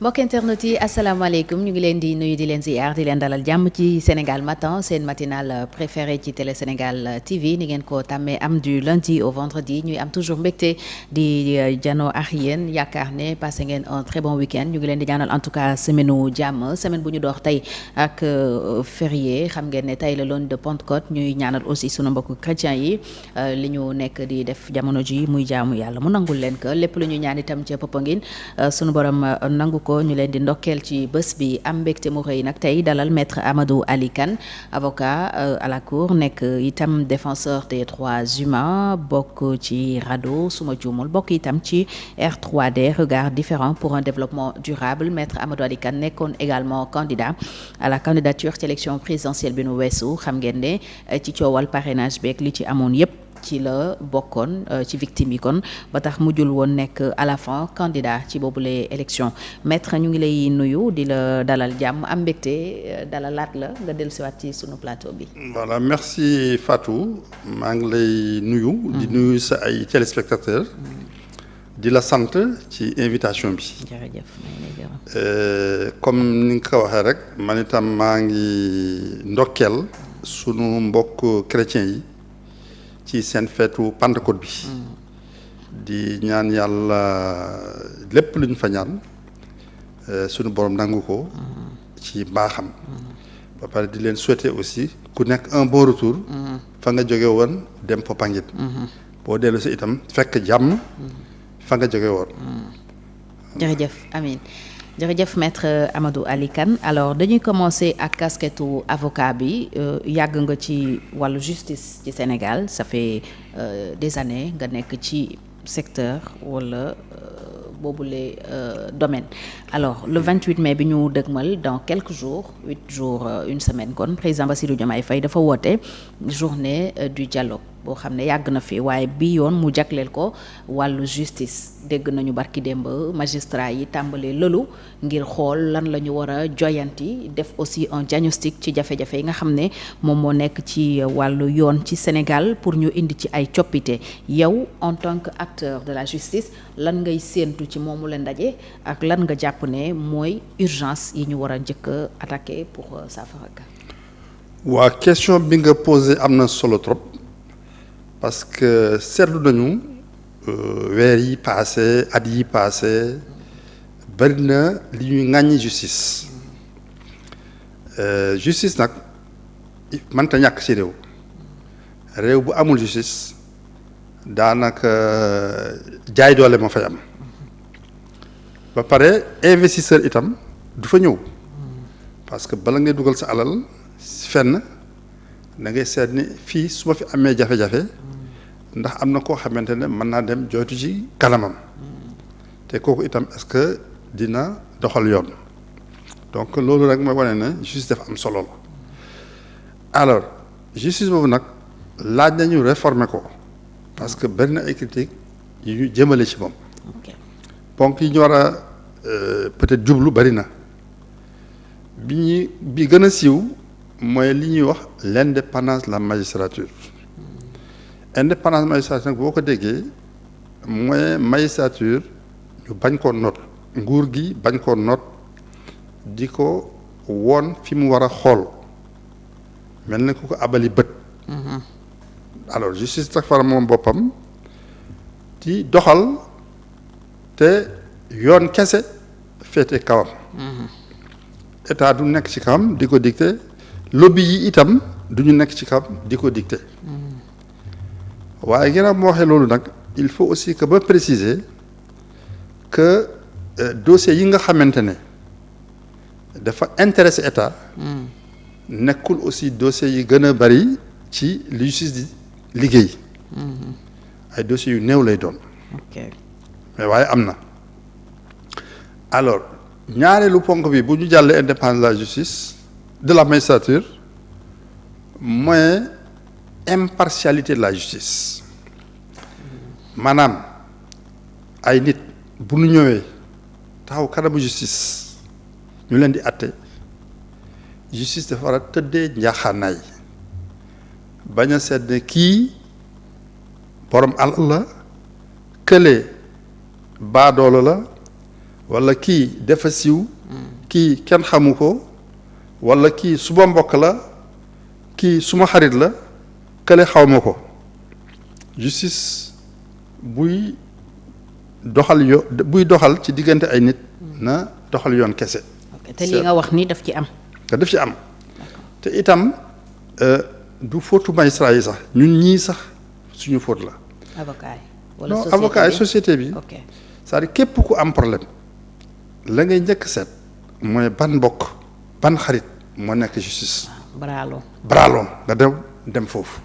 mbokk internet yi asalaamaaleykum ñu ngi leen di nuyu di leen ziar di leen dalal jàmm ci Sénégal Matin seen matinal préféré ci télé Sénégal TV ni ngeen ko tàmmee am du lundi au vendredi ñuy am toujours mbégte di jano ak yéen yaakaar ne passé ngeen un très bon week-end ñu ngi leen di ñaanal en tout cas semaine u jàmm semaine bu ñu dox tey ak férié xam ngeen ne tey la lundi de Pentecôte ñuy ñaanal aussi sunu mbokku chrétiens yi li ñu nekk di def jamono ji muy jaamu yàlla mu nangul leen que lépp lu ñu ñaan itam ca Popenguine sunu borom nangu ko ñu leen di ndokkeel ci bés bi am mbégte mu rëy nag tey dalal maître Amadou Ali Kane avocat à la cour nekk itam défenseur des droits humains bokk ci RADDHO suma juumul bokk itam ci R3D regard différent pour un développement durable maître Amadou Ali Kane nekkoon également candidat à la candidature ci élection présidentielle bi nu weesu xam ngeen ne ci coowal parrainage beeg li ci amoon yépp ci la bokkoon ci victime yi kon ba tax mujjul woon nekk à la fin candidat ci boobule élection maître ñu ngi lay nuyu di la dalal jàmm am mbégte dalalaat la nga dellusiwaat ci sunu plateau bi. voilà merci Fatou maa ngi lay nuyu. di nuyu sa ay téléspectateurs. di la sant ci invitation bi. jërëjëf comme ni nga ko waxee rek man itam maa ngi ndokkeel sunu mbokk chrétiens yi. ci seen feetu Pentecôte bi di ñaan yàlla lépp lu ñu fa ñaan suñu borom nangu ko ci mbaaxam ba pare di leen souhaiter aussi ku nekk un bon retour fa nga jóge woon dem Popenguine boo dellu si itam fekk jàmm fa nga jóge woon jërëjëf amiin jërëjëf maître Amadou Ali Kane alors dañuy commencer ak casquette avocat bi yàgg nga ci wàllu justice ci Sénégal ça fait des années nga nekk ci secteur wala boobule domaine alors le 28 mai bi ñu dëgmal dans quelques jours 8 jours une semaine kon président Bassirou Diomaye Faye dafa woote journée du dialogue boo xam ne yàgg na fi waaye bi yoon mu jagleel ko wàllu justice dégg nañu barki démb magistrat yi tàmbalee lëlu ngir xool lan la ñu war a joyanti def aussi un diagnostic ci jafe-jafe yi nga xam ne moom moo nekk ci wàllu yoon ci Sénégal pour ñu indi ci ay coppite yow en tant que acteur de la justice lan ngay séentu ci moomu leen ndaje ak lan nga jàpp ne mooy urgence yi ñu war a njëkk a attaquer pour saafara ka waa question bi nga posé am na solo trop parce que seetlu nañu weer yi passé at yi passé bari na li ñuy ŋàññi justice justice nag mënta ñàkk ci réew bu amul justice daanaka jaay doole moo fay am ba pare investisseur itam du fa ñëw parce que bala ngay dugal sa alal fenn da ngay seet ni fii su ma fi amee jafe-jafe ndax am na koo xamante ne mën naa dem jooytu ci kanamam te kooku itam est-ce que dina doxal yoon donc loolu rek mooy wane ne justice dafa am solo la alors justice boobu nag laaj nañu réformer ko parce que bari na ay critiques yu ñu jëmale ci moom ponk yi ñu war a peut-être jublu bari na bi gën a siiw mooy li ñuy wax l'indépendance de la magistrature indépendance magistrature nag boo ko déggee mooy magistrature ñu bañ koo noot nguur gi bañ koo noot di ko woon fi mu war a xool mel na ku ko abali bët alors justice tak fara moom boppam di doxal te yoon kese féete kawam état du nekk ci kawam di ko dicté lobby yi itam du ñu nekk ci kawam di ko dicté waaye ginnaaw moo waxee loolu nag il faut aussi que ba préciser que dossier yi nga xamante ne dafa intéressé état nekkul aussi dossier yi gën a bari ci li justice di liggéey ay dossiers yu néew lay doon mais waaye am na alors ñaareelu ponk bi bu ñu jàllee indépendance de la justice de la magistrature mooy impartialité de la justice maanaam ay nit bu ñu ñëwee taxaw kanamu justice ñu leen di àtte justice dafa war a tëddee njaaxaanaay bañ a seet ne kii borom alal la kële baadoolo la wala kii dafa siiw kii kenn xamu ko wala kii suba mbokk la kii suma xarit la kële xaw ma ko justice buy doxal ci diggante ay nit na doxal yoon kese. te li nga wax ni daf ci am. daf ci am te itam du fóotu magistrat yi sax ñun ñii sax suñu fóot la. avocat yi wala non avocat yi société bi. ok c'est-à-dire képp ku am problème la ngay njëkk seet mooy ban mbokk ban xarit moo nekk justice. bralon nga dem foofu.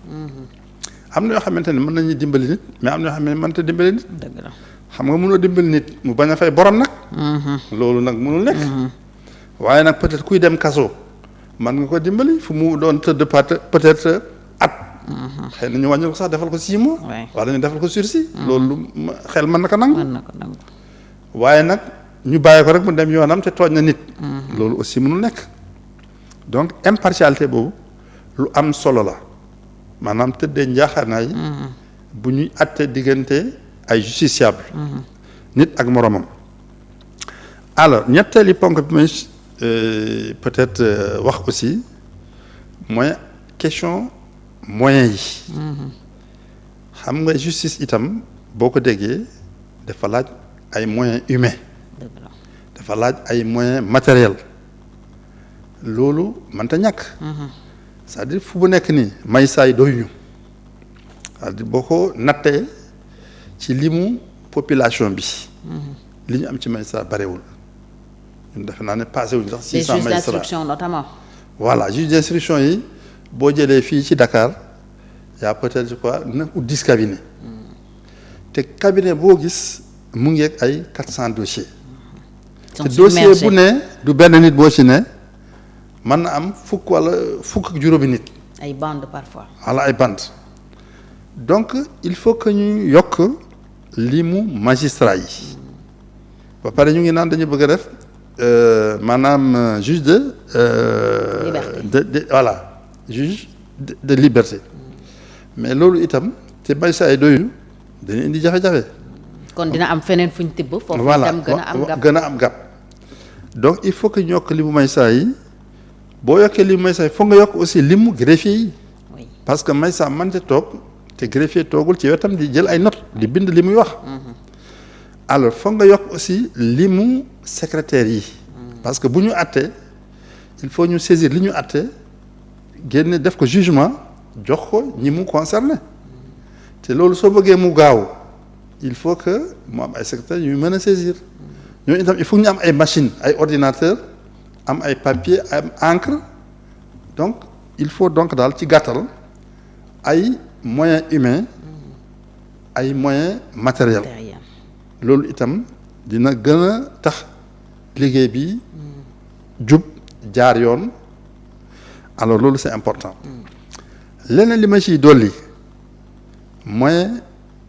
am na yoo xamante ne mën nañu dimbali nit mais am na yoo xam ne mënta dimbali nit. dëgg la xam nga mënoo dimbali nit mu bañ a fay borom nag. loolu nag mënul nekk. waaye nag peut-être kuy dem kaso man nga ko dimbali fu mu doon tëdd peut-être at. xëy na ñu wàññi ko sax defal ko 6 mois. wala ñu defal ko sursis. loolu xel mën na ko nangu. waaye nag ñu bàyyi ko rek mu dem yoonam te tooñ na nit. loolu aussi mënul nekk. donc impartialité boobu lu am solo la maanaam tëddee njaaxaanaay. bu ñuy àtte diggante ay justiciable nit ak moromam. alors ñetteeli ponk bi may peut-être wax aussi mooy question moyens yi. xam nga justice itam boo ko déggee dafa laaj ay moyens humains. dafa laaj ay moyens matériels. loolu mënta ñàkk. c'est-à-dire fu bu nekk nii may saay doyuñu c'est-à-dire boo ko nattee ci limu population bi. li ñu am ci magistrat barewul ñun defe naa ne passé wuñu sax 600 magistrats. les juges d'instruction notamment. voilà juge d'instruction yi boo jëlee fii ci Dakar y a peut-être je crois 9 ou 10 cabinets. te cabinet boo gis mu ngi ak ay 400 dossiers. te dossier bu ne du benn nit boo ci ne mën na am fukk wala fukk ak juróomi nit. ay bandes parfois. voilà ay bandes donc il faut que ñu yokk limu magistrat yi ba pare ñu ngi naan dañu bëgg a def maanaam juge de. liberté voilà juge de liberté mais loolu itam te magistrat yi doyu dañu indi jafe-jafe. kon dina am feneen fu ñu tibb. foofu itam gën a am gàpp donc il faut que ñu yokk limu magistrat yi. boo yokkee limu magistrat yi foog nga yokk aussi limu greffier yi. parce que magistrat mënta toog te greffier toogul ci wetam di jël ay notes di bind li muy wax. alors foog nga yokk aussi limu secrétaire yi. parce que bu ñu àttee il faut ñu saisir li ñu àttee génne def ko jugement jox ko ñi mu concerné te loolu soo bëggee mu gaaw il faut que mu am ay secrétaires yu mën a saisir ñooñu itam il faut ñu am ay machines ay ordinateurs. am ay papier am encre donc il faut donc daal ci gàttal ay moyens humains ay moyens matériels loolu itam dina gën a tax liggéey bi jub jaar yoon alors loolu c'est important leneen li ma ciy dolli mooy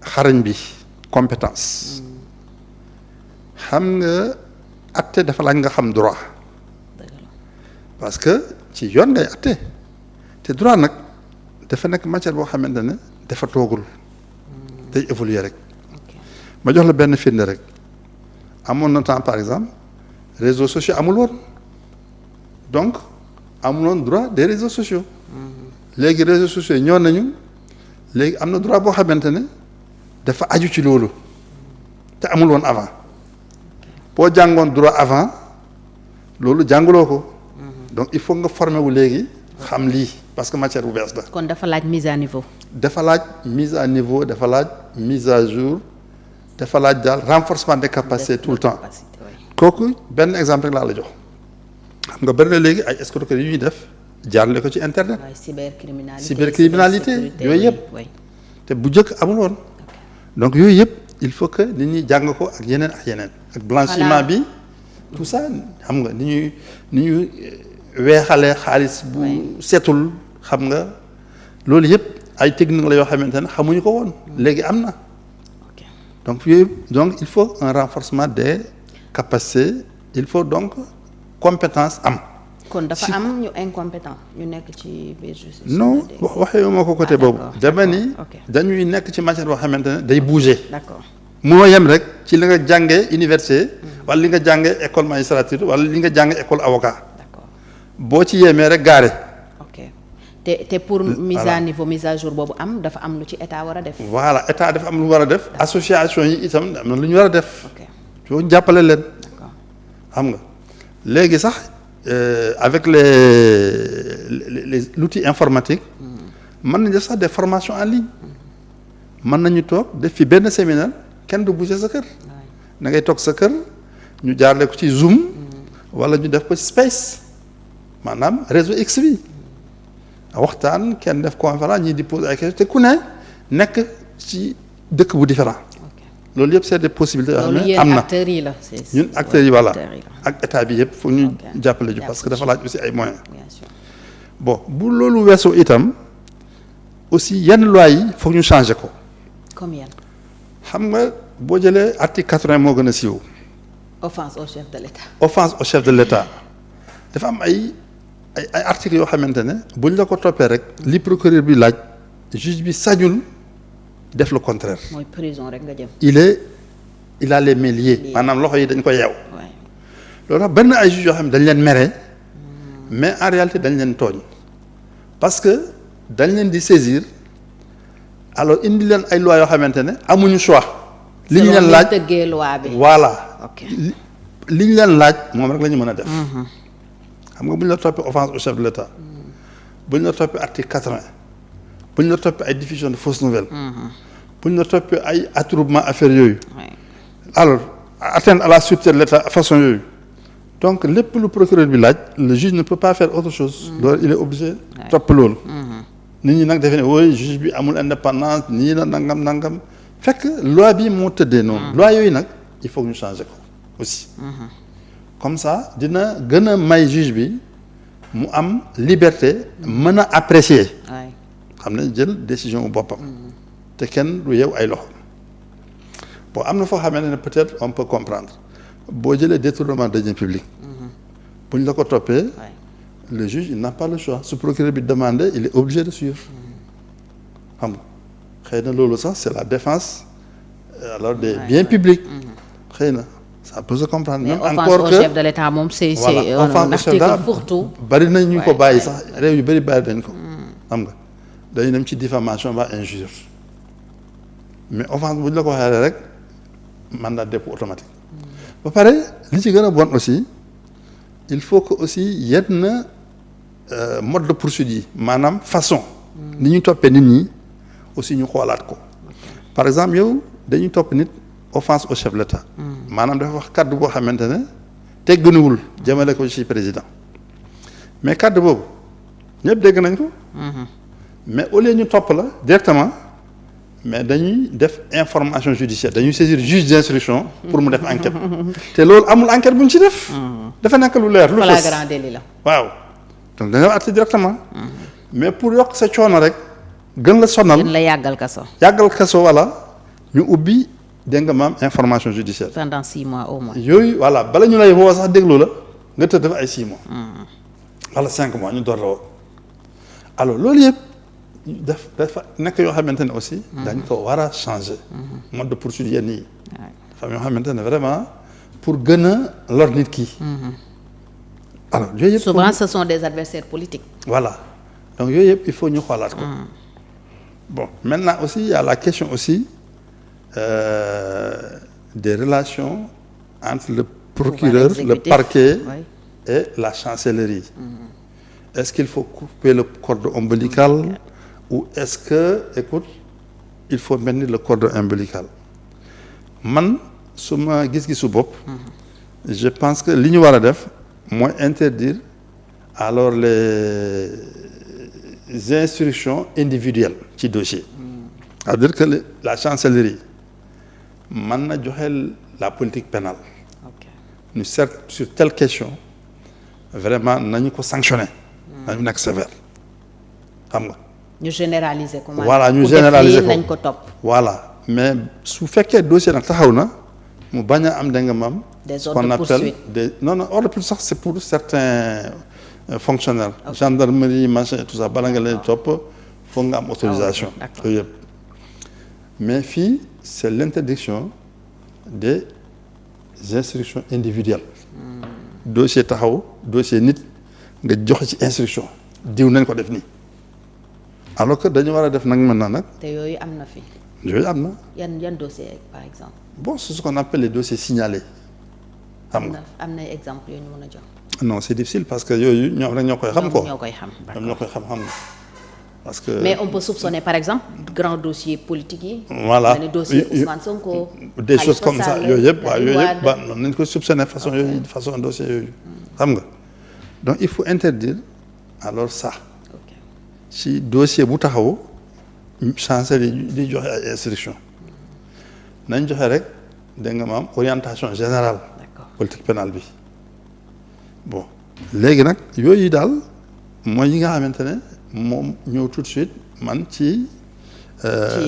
xarañ bi compétence xam nga atte dafa laaj nga xam droit. parce que ci yoon ngay atte te droit nag dafa nekk matière boo xamante ne dafa toogul day évoluer rek ma jox la benn firnde rek amoon na temps par exemple réseaux sociaux amul woon donc amul woon droit des réseaux sociaux léegi réseaux sociaux ñëw nañu léegi am na droit boo xamante ne dafa aju ci loolu te amul woon avant boo jàngoon droit avant loolu jànguloo ko. donc il faut nga former wu léegi xam lii parce que matière bu bees la. kon dafa laaj mise à niveau. dafa laaj mise à niveau dafa laaj mise à jour dafa laaj daal renforcement des capacités tout le temps. kooku benn exemple rek laa la jox xam nga bëri na léegi ay escroqueries yu ñuy def jaarale ko ci internet. cybercriminalité yooyu yëpp. te bu njëkk amul woon. donc yooyu yëpp il faut que nit ñi jàng ko ak yeneen ak blanchiment bi tout ça xam nga ni ñuy weexalee xaalis bu setul xam nga loolu yëpp ay technique la yoo xamante ne xamuñu ko woon léegi am na donc yooyu donc il faut un renforcement des capacités il faut donc compétence am. kon dafa am ñu incompétent ñu nekk ci biir justice. non waxee ma ko côté boobu. dama ni dañuy nekk ci matière boo xamante ne day bouger. d'accord moo yem rek ci li nga jàngee université wala li nga jàngee école magistrature wala li nga jàngee école avocat. d'accord boo ci yemee rek gaare. ok te pour mise à niveau mise à jour boobu am dafa am lu ci état war a def. voilà état dafa am lu war a def. association yi itam am na lu ñu war a def. ok soo jàppale leen. d'accord xam nga léegi sax avec l'outil informatique. mën nañu def sax des formations en ligne. mën nañu toog def fi benn séminaire kenn du bouger sa kër. da ngay toog sa kër ñu jaarle ko ci Zoom. wala ñu def ko ci Space maanaam réseau X bi. waxtaan kenn def conférence ñii di poser ay questions te ku ne nekk ci dëkk bu différent. loolu yëpp c'est des possibilités. loolu yéen acteurs yi la ñun acteurs yi voilà ak état bi yëpp foog ñu jàppale ju parce que dafa laaj aussi ay moyens. bien sûr bon bu loolu weesoo itam aussi yenn loi yi foog ñu changer ko. comme yan. xam nga boo jëlee article 80 moo gën a siiw. offense au chef de l'État. offense au chef de l'État dafa am ay articles yoo xamante ne buñ la ko toppee rek li procureur bi laaj juge bi sañul def le contraire. mooy prison rek nga jëm. il a les mains liées maanaam loxo yi dañ ko yeew. waay loolu tax benn ay juges yoo xam ne dañ leen mere mais en réalité dañ leen tooñ parce que dañ leen di saisir alors indi leen ay lois yoo xamante ne amuñu choix. li ñu leen laaj tëggee loi bi. voilà. ok li ñu leen laaj moom rek la ñu mën a def. xam nga bu ñu la toppee offense au chef de l'État. bu ñu la toppee article 80. bu ñu la toppee ay diffusion de fausses nouvelles. bu ñu la toppee ay attroupement affaires yooyu. alors atteinte à la sûreté de l'État façon yooyu. donc lépp lu procureur bi laaj le juge ne peut pas faire autre chose. loolu il est obligé topp loolu. nit ñi nag defe ne wooy juge bi amul indépendance nii la nangam fekk loi bi moo tëddee noonu. loi yooyu nag il faut que ñu changer ko aussi. comme ça dina gën a may juge bi mu am liberté mën a apprécier. xam ne jël décision boppam. te kenn du yeew ay loxo. bon am na foo xamante ne peut-être on peut comprendre boo jëlee détournement de deniers publics. bu ñu la ko toppee. le juge il n'a pas le choix su procureur bi demandé il est obligé de suivre. xam nga xëy na loolu sax c'est la défense alors des biens publics. xëy na ça peut se comprendre. même encore que chef de l'État moom c'est un article fourre-tout. bari nañ ñu ko bàyyi sax réew yu bari bàyyi dañ ko. xam nga dañu dem ci diffamation ba injure mais offense bu ñu la ko waxee rek mandat de dépôt automatique. ba pare li ci gën a bon aussi il faut que aussi yenn mode de poursuite yi maanaam façon. ni ñu toppee nit ñi aussi ñu xoolaat ko. par exemple yow dañuy topp nit offense au chef de l'État. maanaam dafa wax kàddu boo xamante ne teggunuwul jëmale ko ci président mais kàddu boobu ñëpp dégg nañ ko. mais au lieu ñu topp la directement mais dañuy def information judiciaire dañuy saisir juge d'instruction pour mu def enquête te loolu amul enquête bu ñu ci def. dafa nekk lu leer lu fës flagrant délit la. waaw donc dañoo àtte directement. mais pour yokk sa coono rek gën la sonal gën la yàggal kaso. yàggal kaso wala ñu ubbi dégg nga maam information judiciaire. pendant 6 mois au moins. yooyu voilà bala ñu lay woo sax déglu la nga tëdd dafa ay 6 mois. wala 5 mois ñu door la woo. alors loolu yëpp dafa nekk yoo xamante ne aussi. dañ ko war a changer. mode de poursuite yenn yi. dafa am yoo xamante ne vraiment pour gën a lor nit ki. alors yooyu yëpp souvent ce sont des adversaires politiques. voilà donc yooyu yëpp il faut ñu xoolaat ko. bon maintenant aussi il y a la question aussi des relations entre le procureur le parquet et la chancellerie. Est-ce qu'il faut couper le cordon ombilical ou est-ce que écoute il faut maintenir le cordon ombilical man su ma gis-gisu bopp. je pense que li ñu war a def mooy interdire alors les instructions individuelles ci dossier. c'est-à-dire que la chancellerie mën na joxe la politique pénale. ñu certes sur telle question vraiment nañu ko sanctionner. nañu nekk sévère xam nga. ñu généraliser ko. voilà ñu généraliser ko nañ ko topp. voilà mais su fekkee dossier nag taxaw na mu bañ a am da nga mam des ordres de poursuite non ordre de poursuite sax c'est pour certains fonctionnaires. gendarmerie machin et tout ça bala nga leen topp foog nga am autorisation. yooyu yëpp mais fii c'est l'interdiction des instructions individuelles. dossier taxaw dossier nit nga joxe ci instruction diw nañ ko def nii alors que dañu war a def nag maintenant nag. te yooyu am na fi. yooyu am na. yan dossier par exemple. bon c'est ce qu'on appelle les dossiers signalés. xam nga am na exemple yoo ñu mën a jox. non c'est difficile parce que yooyu ñoom rek ñoo koy xam. ñoo koy xam ñoom ñoo koy xam nga. parce que mais on peut soupçonner par exemple grand dossier politique yi. voilà le dossier Ousmane Sonko. des choses comme ça yooyu yëpp waaw yooyu yëpp ba noonu nañ ko soupçonner façon yooyu façon dossier yooyu. xam nga donc il faut interdire alors ça. ci dossier bu taxaw chancellerie di joxe ay instructions nañ joxe rek dégg nga maam orientation générale. politique pénale bi bon léegi nag yooyu daal mooy yi nga xamante ne. moom ñëw tout de suite man ci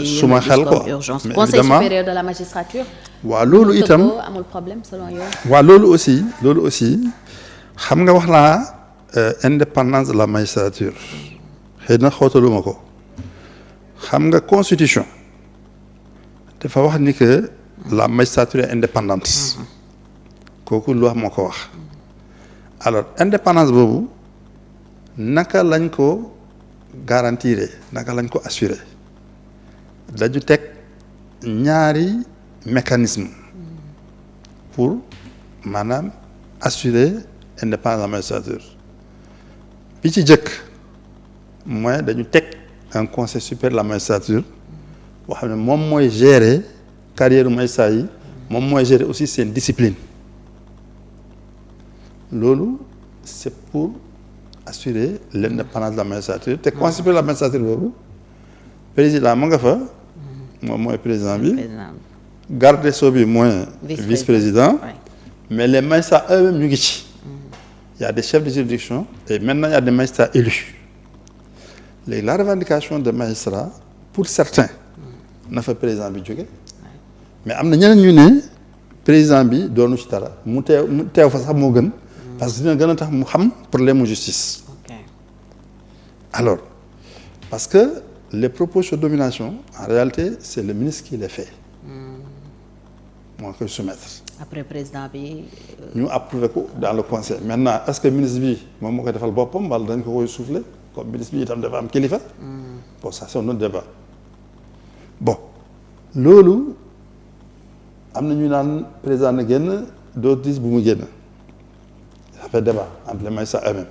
suma xel quoi mais conseil supérieur de la magistrature. waaw loolu itam amul problème selon yow. waaw loolu aussi xam nga wax naa indépendance de la magistrature xëy na xóotaluma ko xam nga constitution dafa wax ni que la magistrature est indépendante kooku lu wax moo ko wax alors indépendance boobu naka lañ ko garantir naka lañ ko assurer dañu teg ñaari mécanisme pour maanaam assurer indépendance de la magistrature bi ci jëkk mooy dañu teg un conseil supérieur de la magistrature boo xam ne moom mooy gérer carrière magistrat yi moom mooy gérer aussi seen discipline loolu c'est pour assurer l'indépendance de la magistrature te conseil supérieur de la magistrature boobu président mu nga fa moom mooy président bi garde des sceaux bi mooy vice-président mais les magistrats eux-mêmes ñu ngi ci il y a des chefs de juridiction et maintenant il y a des magistrats élus léegi la revendication des magistrats pour certains na fa président bi jóge mais am na ñeneen ñu ne président bi doonu ci dara mu teew fa sax moo gën parce que dina gën a tax mu xam problème mu justice. Alors parce que les propositions de domination en réalité c'est le ministre qui les fait. moo koy soumettre. après président bi. ñu approuvé ko dans le conseil maintenant est-ce que ministre bi moom moo koy defal boppam wala dañ ko koy souffler comme ministre bi itam dafa am kilifa. bon ça c'est un autre débat. bon loolu am na ñu naan président na génn d'autres disent bu mu génn. Ça fait débat entre les magistrats eux-mêmes.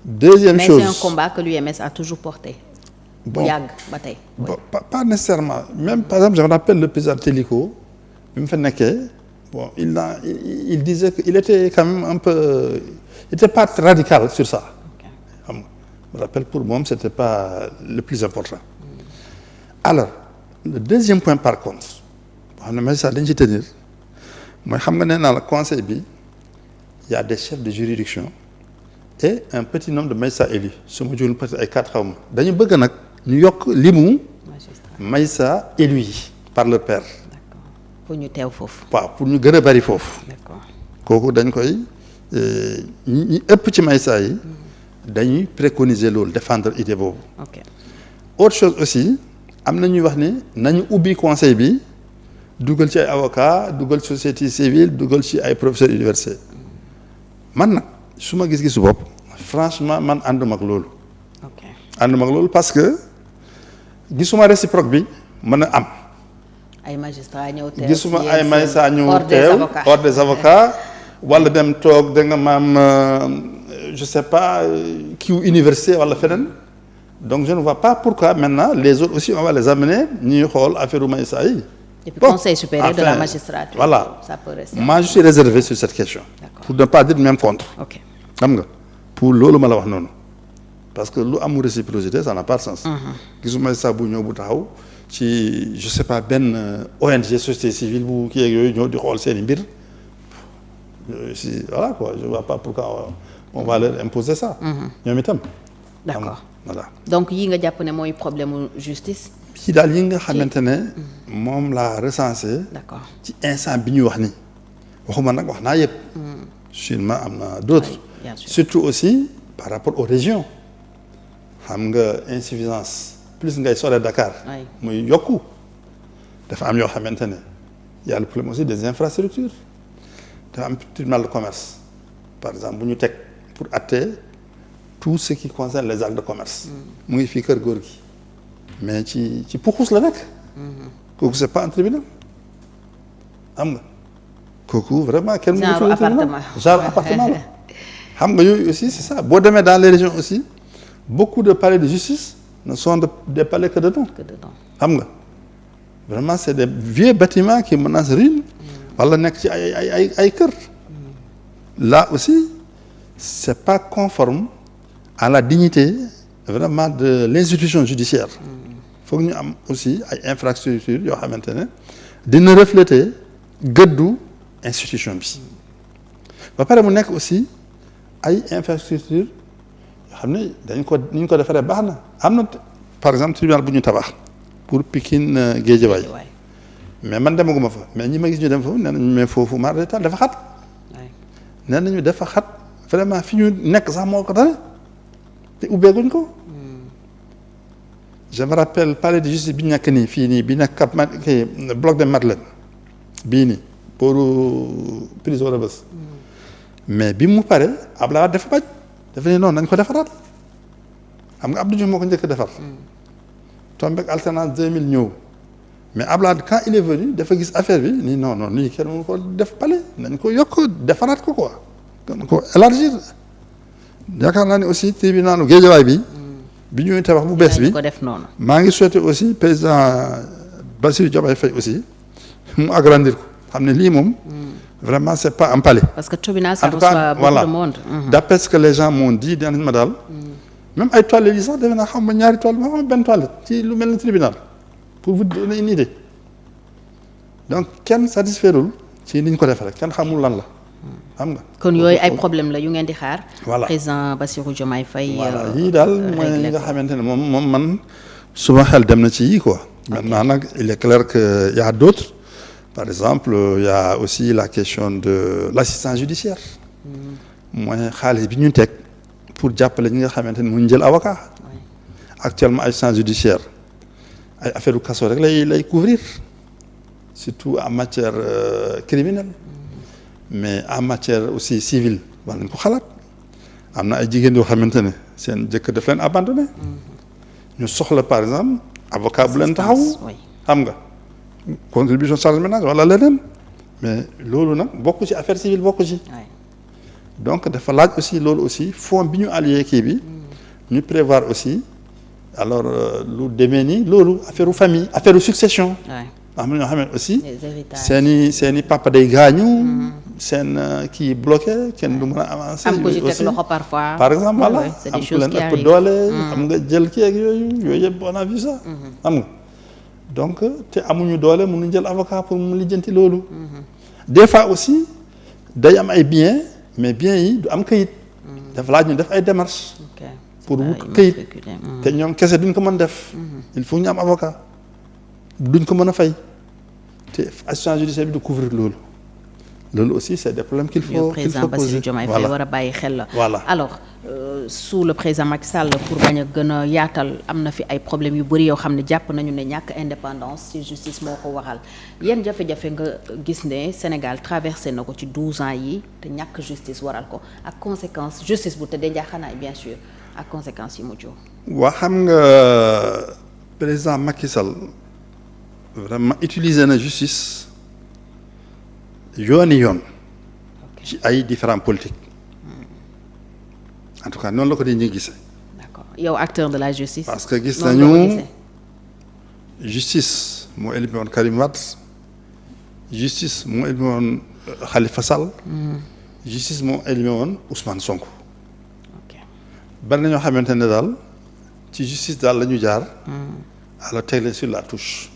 Deuxième chose. Mais c'est un combat que l'UMS a toujours porté. Bon, yàgg ba tey. Bon, pas nécessairement. Même par exemple, je me rappelle le président Téliko, bi mu fa nekkee, bon, il disait qu'il était quand même un peu, il était pas très radical sur ça. Je me rappelle pour moi, c'était pas le plus important. Alors, le deuxième point par contre, boo xam ne magistrat dañ ci tenir mooy xam nga nee naa la conseil bi. Il y a des chefs de juridiction et un petit nombre de magistrats élus su ma jugul peut-être ay 4 xaw ma dañu bëgg nag ñu yokk limu magistrats élus yi par leur père. D'accord. Pour ñu teew foofu. waaw pour ñu gën a bari foofu. D'accord. kooku dañ koy ñi ëpp ci magistrats yi dañuy préconiser loolu défendre idée boobu. Ok. Autre chose aussi am na ñuy wax ni nañu ubbi conseil bi dugal ci ay avocats dugal ci société civile dugal ci ay professeurs université. man nag su ma gis-gisu bopp franchement man ànduma ak loolu. ok ànduma ak loolu parce que gisuma réciproque bi mën a am. ay magistrats ñëw teew gisuma ay magistrats ñëw teew hors des avocats wala dem toog da nga maam je sais pas kiiw université wala feneen donc je ne vois pas pourquoi maintenant les autres aussi on va les amener ñuy xool affaire magistrats yi. Et puis conseil supérieur de la magistrature. Voilà. Ça peut rester. Moi je suis réservé sur cette question. Pour ne pas dire même contre. Ok. xam nga pour loolu ma la wax noonu parce que lu amul réciprocité ça n'a pas de sens. gisuma sax bu ñëw bu taxaw ci je sais pas benn ONG société civile bu kii ak yooyu ñëw di xool seen i mbir si voilà quoi je vois pas pourquoi on va leur imposer ça. ñoom itam. D'accord. Voilà. Donc yi nga jàpp ne mooy problème justice. ci daal yi nga xamante ne moom laa recensé. D'accord. ci instant bi ñuy wax ni waxuma nag wax naa yëpp. sûrement am na d'autres. Oui, bien sûr. Surtout aussi par rapport aux régions xam nga insuffisance plus ngay sore Dakar. Oui. muy yokku dafa am yoo xamante ne il y a le problème aussi des infrastructures dafa am tribunal de commerce par exemple bu ñu teg pour atte tout ce qui concerne les actes de commerce mu ngi fii kër góor gi mais ci puxus la nekk kooku c'est pas un tribunal xam nga kooku vraiment kenn genre appartement la xam nga yooyu aussi c'est ça boo demee dans les régions aussi beaucoup de palais de justice ne sont des palais que de nom xam nga vraiment c'est des vieux bâtiments qui menacent ruine wala nekk ci ay kër là aussi c'est pas conforme à la dignité vraiment de l'institution judiciaire foog ñu am aussi ay infrastructures yoo xamante ne dina refléter gëddu institution bi ba pare mu nekk aussi ay infrastructures yoo xam ne dañ ko ni ñu ko defaree baax na am na par exemple tribunal bu ñu tabax pour Pikine Guédiawaye mais man demaguma fa mais ñi ma gis ñu dem foofu nee nañu mais foofu mar d'état dafa xat nee nañu dafa xat vraiment fi ñu nekk sax moo ko tane te ubbeeguñ ko je me rappelle palais de justice bi ñu nekk nii fii nii bi nekk Cap bloc de Madeleine bii nii pour prison Rebeuss mais bi mu pare Abdoulaye dafa bañ dafa ne noonu nañ ko defaraat xam nga Abdou Diouf moo ko njëkk defar tombeek alternance 2000 ñëw mais Abdoulaye quand il est venu dafa gis affaire bi nii non nii kenn mënu ko def palais nañ ko yokk defaraat ko quoi nañ ko élargir yaakaar naa ne aussi tribunalu Guédiawaye bi ñuy tabax bu bees bi maa ngi souhaité aussi président Bassirou Diomaye Faye aussi mu agrandir ko xam ne lii moom vraiment c'est pas un palais. Parce que tribunal ça reçoit beaucoup de monde. D'après ce que les gens m'ont dit dans ma daal même ay toilettes yi sax defe naa xam nga ñaari toilettes ma xam benn toilette ci lu mel ni tribunal pour vous donner une idée donc kenn satisfairul ci ni ñu ko defee rek kenn xamul lan la xam nga. kon yooyu ay problème la yu ngeen di xaar. voilà président Bassirou Diomaye Faye. voilà yii daal mooy yi nga xamante ne moom man suma xel dem na ci yii quoi. maintenant nag il est clair que y a d'autres. Par exemple, il y a aussi la question de l'assistance judiciaire. mooy xaalis bi ñu teg pour jàppale ñi nga xamante ne mu ñu jël avocat. Actuellement assistance judiciaire ay affaire u kaso rek lay couvrir surtout en matière criminelle mais en matière aussi civile war nañ ko xalaat am na ay jigéen yoo xamante ne seen jëkkër daf leen abandonné ñu soxla par exemple avocat bu leen taxaw xam nga. contribution charge ménage wala leneen mais loolu nag bokk ci affaire civile bokk ci donc dafa laaj aussi loolu aussi fonds bi ñu allié kii bi ñu prévoir aussi alors lu demee ni loolu affaire u famille affaire u succession am na ñoo xam ne aussi seeni papa day gaañu seen kii bloqué kenn du mën a avancer am ko ci teg loxo parfois par exemple voilà am ku leen ëpp doole xam nga jël kii ak yooyu yëpp on a vu ça xam nga donc te amuñu doole mënuñ jël avocat pour mu lijjanti loolu. des fois aussi day am ay biens mais biens yi du am kayit. dafa laaj ñu def ay démarches. pour wut kayit te ñoom kese duñ ko mën def. il faut ñu am avocat duñ ko mën a fay te assistance judiciaire bi du couvrir loolu. loolu aussi c'est des problèmes qu'il faut président Bassirou Diomaye Faye war a bàyyi xel la. voilà alors sous le président Macky Sall pour bañ a gën a yaatal am na fi ay problèmes yu bëri yoo xam ne jàpp nañu ne ñàkk indépendance ci justice moo ko waral yan jafe-jafe nga gis ne Sénégal traversé na ko ci 12 ans yi te ñàkk justice waral ko ak conséquence justice bu tëddee njaaxaanaay bien sûr ak conséquences yi mu jóg. waa xam nga président Macky Sall vraiment utiliser na justice. yoon ci ay différents politiques en tout cas noonu la ko di ñu gisee. d'accord yow acteur de la justice. parce que gis nañu justice moo éliminé woon Karim Wade justice moo éliminé woon Khalifa Sall. justice moo éliminé woon Ousmane Sonko. bari na ñoo xamante ne daal ci justice daal la ñu jaar. alors teg leen sur la touche.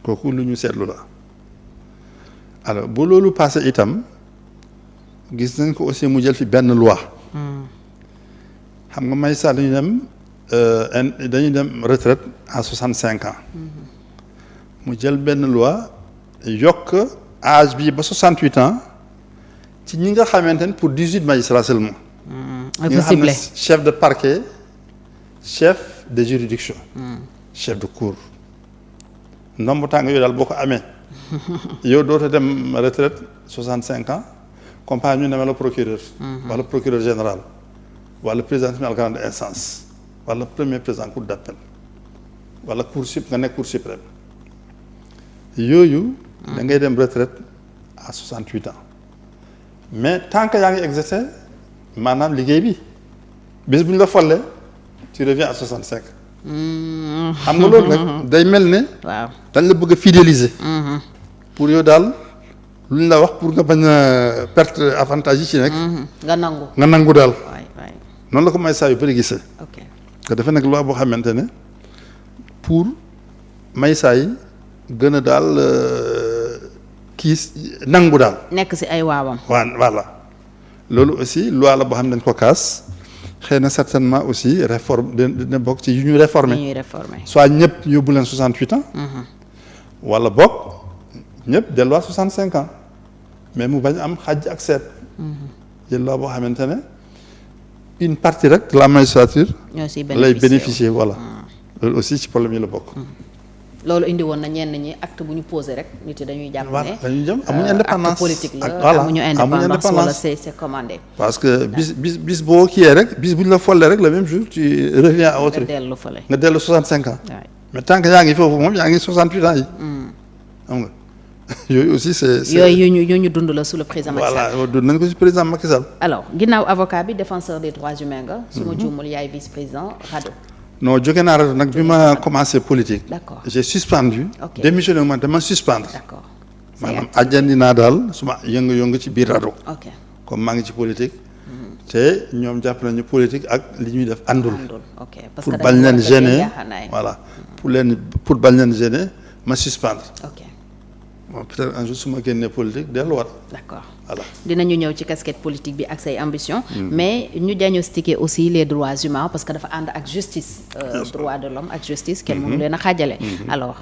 kooku lu ñu seetlu la. alors bu loolu passé itam gis nañ ko aussi mu jël fi benn loi xam nga may sax dañuy dem retraite à 65 ans mu jël benn loi yokk âge bi ba 68 ans ci ñi nga xamante ne pour 18 magistrats seulement ñi nga xam ne chef de parquet chef de juridiction chef de cour ndomb tàng yooyu daal boo ko amee yow dootoo dem retraite 65 ans comme par ñu ne la procureur. wala procureur général wala président tribunal grande instance wala premier président cour d'appel wala nga nekk cour suprême yooyu. da ngay dem retraite à 68 ans mais tant que yaa ngi exercer maanaam liggéey bi bis bu ñu la follee tu reviens à 65. xam nga loolu nag day mel ne. waaw dañ la bëgg a fidéliser. pour yow daal lu ñu la wax pour nga bañ a perte avantage yi ci nekk. nga nangu daal. noonu la ko may saa yu bëri gisee. ok te dafa nekk loi boo xamante ne pour may saa yi gën a daal kii nangu daal. nekk ci ay waawam. voilà loolu aussi loi la boo xam ne dañ ko kaas. xëy na certainement aussi réforme dina bokk ci yu ñu réformer soit ñëpp yóbbu leen 68 ans. wala bokk ñëpp delluwaat 65 ans mais mu bañ am xàjj ak seet. jël loi boo xamante ne une partie rek de la magistrature. lay bénéficier voilà. loolu aussi ci problème yi la bokk. loolu indi woon na ñenn ñi acte bu ñu posé rek nit yi dañuy jàpp ne. dañuy jëm amuñu indépendance acte politique la amuñu indépendance wala c'est commandé. parce que bis boo kiiyee rek bis bu ñu la follee rek le même jour tu reviens à autre. nga dellu 65 ans. mais tant que yaa ngi foofu moom yaa ngi 68 ans yi. xam nga yooyu aussi c'est yooyu yu ñu dund la sous le président Macky Sall. voilà dund nañ ko ci président Macky Sall. alors ginnaaw avocat bi défenseur des droits humains nga. su ma juumul yaay vice-président RADDHO. non jóge naa rajo nag bi ma commencé politique. d'accord j'ai suspendu. ok démissionné ma dama suspendre. d'accord maanaam ajjandi naa daal suma yëngu-yëngu ci biir rajo. ok comme maa ngi ci politique. te ñoom jàpp nañu politique ak li ñuy def àndul. ok parce que pour bañ leen gêner voilà pour bañ leen gêner ma suspendre. ok bon peut-être un jour su ma génnee politique delluwaat. d'accord voilà dinañu ñëw ci casquette politique bi ak say ambition mais ñu diagnostiquer aussi les droits humains parce que dafa ànd ak justice. droit de l'homme ak justice kenn mënu leen a xaajale. alors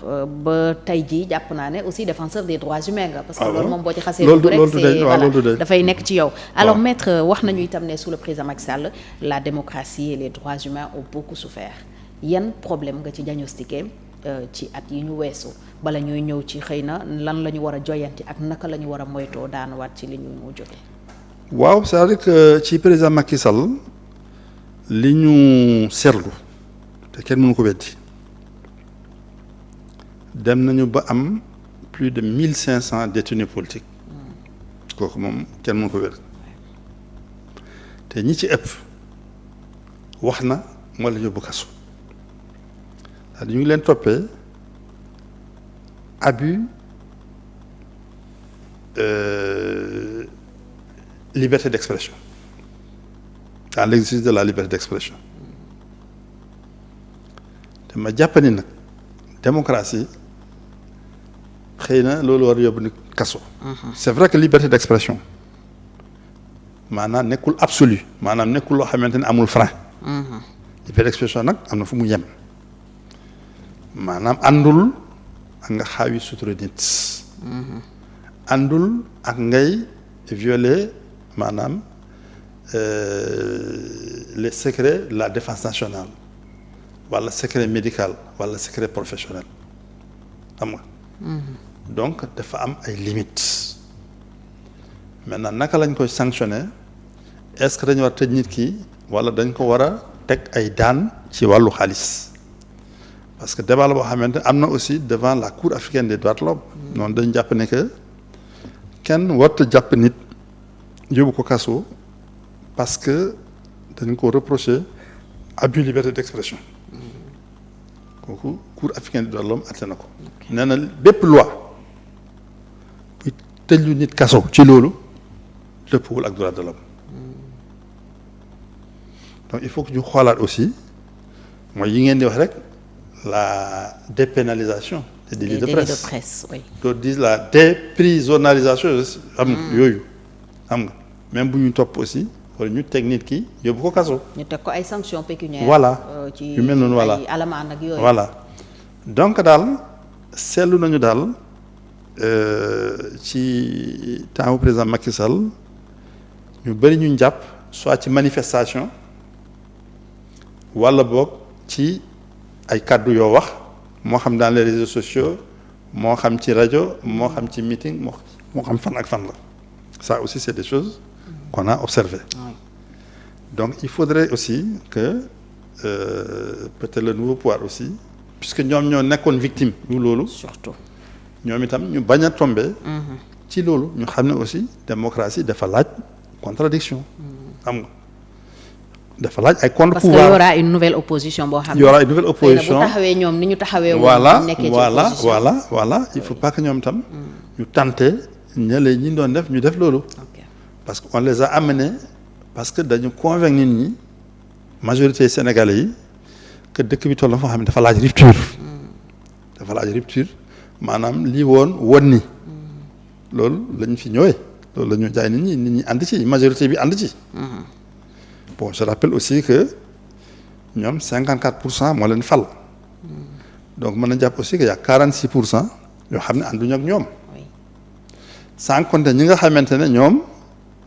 ba tey jii jàpp naa ne aussi défenseur des droits humains nga. parce que loolu moom boo ci xasee. loolu rek c'est voilà du dafay nekk ci yow. alors maître wax nañu itam ne sous le président Macky Sall la démocratie et les droits humains ont beaucoup souffert yan problème nga ci diagnostiquer ci at yi ñu weesu bala ñuy ñëw ci xëy na lan la ñu war a joyanti ak naka la ñu war a moytoo daanuwaat ci li ñu jóge. waaw c'est-à-dire que ci président Macky Sall li ñu seetlu te kenn mënu ko weddi dem nañu ba am plus de 1500 détenus politiques kooku moom kenn mënu ko weddi te ñi ci ëpp wax na moo la yóbbu kaso ñu ngi leen toppee abus liberté d'expression dans l'exercice de la liberté d'expression te ma jàpp ni nag démocratie xëy na loolu war yóbbu ni kaso. c'est vrai que liberté d'expression maanaam nekkul absolu maanaam nekkul loo xamante ne amul frein. liberté d'expression nag am na fu mu yem. maanaam àndul ak nga xaawi sutura nit. àndul ak ngay violer maanaam les secrets de la défense nationale wala secret médical wala secret professionnel xam nga. donc dafa am ay limites. maintenant naka lañ koy sanctionner est-ce que dañu war a tëj nit ki wala dañ ko war a teg ay daan ci wàllu xaalis. parce que débat la boo xamante am na aussi devant la Cour africaine des droits de l'homme noonu dañ jàpp ne que kenn warta jàpp nit yóbbu ko kaso parce que dañ ko reprocher abus liberté d'expression kooku Cour africaine des droits de l'homme atte na ko nee na bépp loi buy tëjlu nit kaso ci loolu dëppwul ak droit de l'homme donc il faut que ñu xoolaat aussi mooy yi ngeen di wax rek la dépénalisation des délits de presse oui. d'autres disent la déprisonnalisation xam nga yooyu xam nga même bu ñu topp aussi wala ñu teg nit ki yóbbu ko kaso. ñu teg ko ay sanctions pécuniaires. voilà ci yu mel noonu voilà ay alamaan ak yooyu. voilà donc daal seetlu nañu daal ci temps wu président Macky Sall ñu bëri ñu jàpp soit ci manifestation wala boog ci ay kàddu yoo wax moo xam dans les réseaux sociaux moo xam ci rajo moo xam ci meeting moo xam fan ak fan la ça aussi c'est des choses qu'on a observé donc il faudrait aussi que peut-être le nouveau pouvoir aussi puisque ñoom ñoo nekkoon victime yu loolu surtout ñoom itam ñu bañ a tomber ci loolu ñu xam ne aussi démocratie dafa laaj contradiction xam nga dafa laaj ay contre pouvoir parce que y aura une nouvelle opposition boo xam ne y aura une nouvelle opposition bu taxawee ñoom ni ñu taxawee voilà il faut pas que ñoom itam ñu tenter ñële ñi doon def ñu def loolu parce que on les a amenés parce que dañu convaincre nit ñi majorité sénégalais yi que dëkk bi toll na foo xam ne dafa laaj rupture maanaam lii woon ni loolu lañ fi ñëwee loolu la ñu jaay nit ñi ànd ci majorité bi ànd ci bon je rappelle aussi que ñoom 54% moo leen fal donc mën na jàpp aussi que y a 46% yoo xam ne ànduñu ak ñoom sans compter ñi nga xamante ne ñoom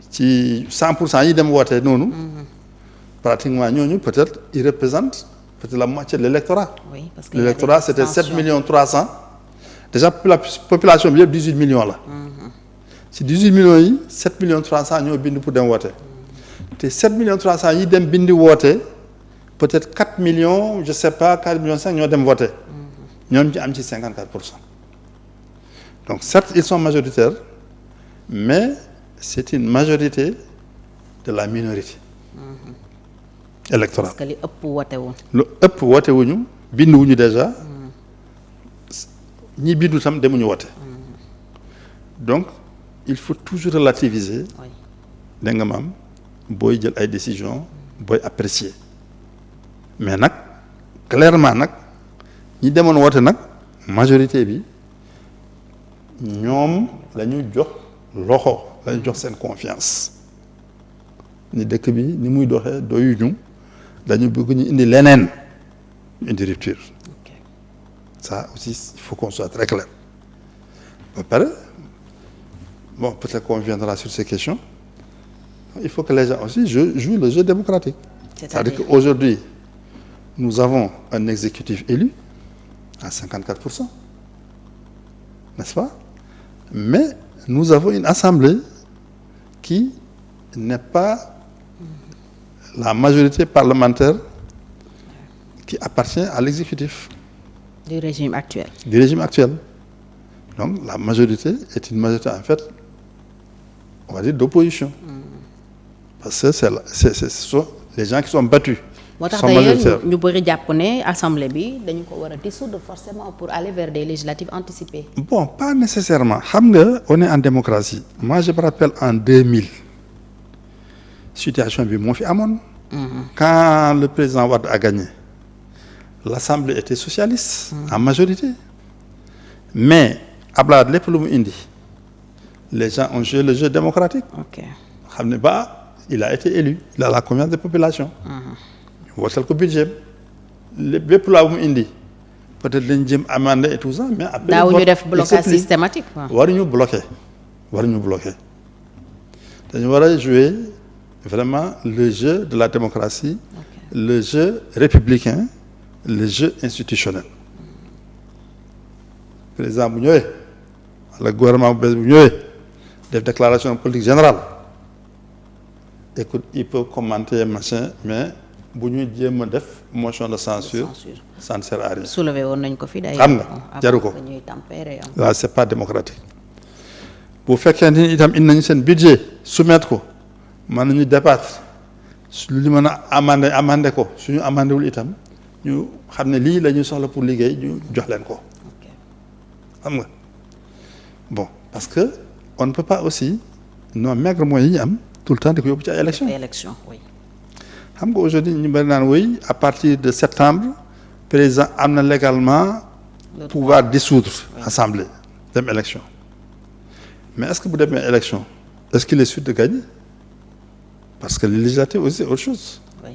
ci 100% yi dem woote noonu pratiquement ñooñu peut-être ils représentent peut-être la moitié de l'électorat. Oui, parce que l'électorat c'était 7 millions 300 déjà la population bi yëpp 18 millions la ci 18 millions yi 7 millions 300 ñoo bind pour dem woote te 7 millions 300 yi dem bindi woote peut-être 4 millions je sais pas 4 millions 5 ñoo dem woote ñoom ci am ci 54%. Donc certes ils sont majoritaires mais c'est une majorité de la minorité électorale. parce que li ëpp woote wu. lu ëpp woote wuñu bind wuñu déjà ñi bindu tam demuñu woote donc il faut toujours relativiser da nga maam booy jël ay décisions booy apprécier mais nag clairement nag ñi demoon woote nag majorité bi ñoom la ñu jox loxo la ñu jox seen confiance ni dëkk bi ni muy doxee doyuñu dañu bëgg ñu indi leneen indi rupture ça aussi il faut qu'on soit très clair ba pare bon peut-être qu'on viendra sur ces questions il faut que les gens aussi jouent le jeu démocratique c'est-à-dire qu'aujourd'hui nous avons un exécutif élu à 54%, n'est-ce pas? Mais nous avons une assemblée qui n'est pas la majorité parlementaire qui appartient à l'exécutif. Du régime actuel. Du régime actuel. Donc la majorité est une majorité en fait, on va dire d'opposition. Parce que ce sont les gens qui sont battus. moo tax d'ailleurs ñu bëri jàpp ne assemblée bi dañu ko war a dissoudre forcément pour aller vers des législatives anticipées. Bon, pas nécessairement. Xam nga on est en démocratie. Moi je me rappelle en 2000 situation bi moo fi amoon. Quand le président Wade a gagné, l'assemblée était socialiste en majorité. Mais Abdoulaye lépp lu mu indi les gens ont joué le jeu démocratique. Ok. Xam ne ba il a été élu, il a la confiance des populations. Wotal ko budget lépp laa bu mu indi peut-être dañ jëm amender et tout ça mais après daawuñu def blocage systématique waruñu bloquer dañu war a jouer vraiment le jeu de la démocratie, le jeu républicain, le jeu institutionnel. Président bu ñëwee wala gouvernement bu bees bu ñëwee def déclaration politique générale écoute il peut commenter machin mais bu ñu jéem a def motion de censure ça ne sert à rien. soulevé woon nañ ko fi day xam nga jaru ko waaw c'est pas démocratique bu fekkee ni itam indi nañu seen budget soumettre ko mën nañu débattre lu ñu mën a amender ko suñu amandé wul itam ñu xam ne lii la ñuy soxla pour liggéey ñu jox leen ko xam nga bon parce que on ne peut pas aussi nos maigres moyens yi ñu am tout le temps di ko yóbbu ci ay élection oui. xam nga aujourd'hui ñu bari naan woy à partir de septembre président am na légalement pouvoir dissoudre assemblée dem élection mais est-ce que bu demee élection est-ce qu'il est sûr de gagner parce que les législatives aussi c'est autre chose. Oui.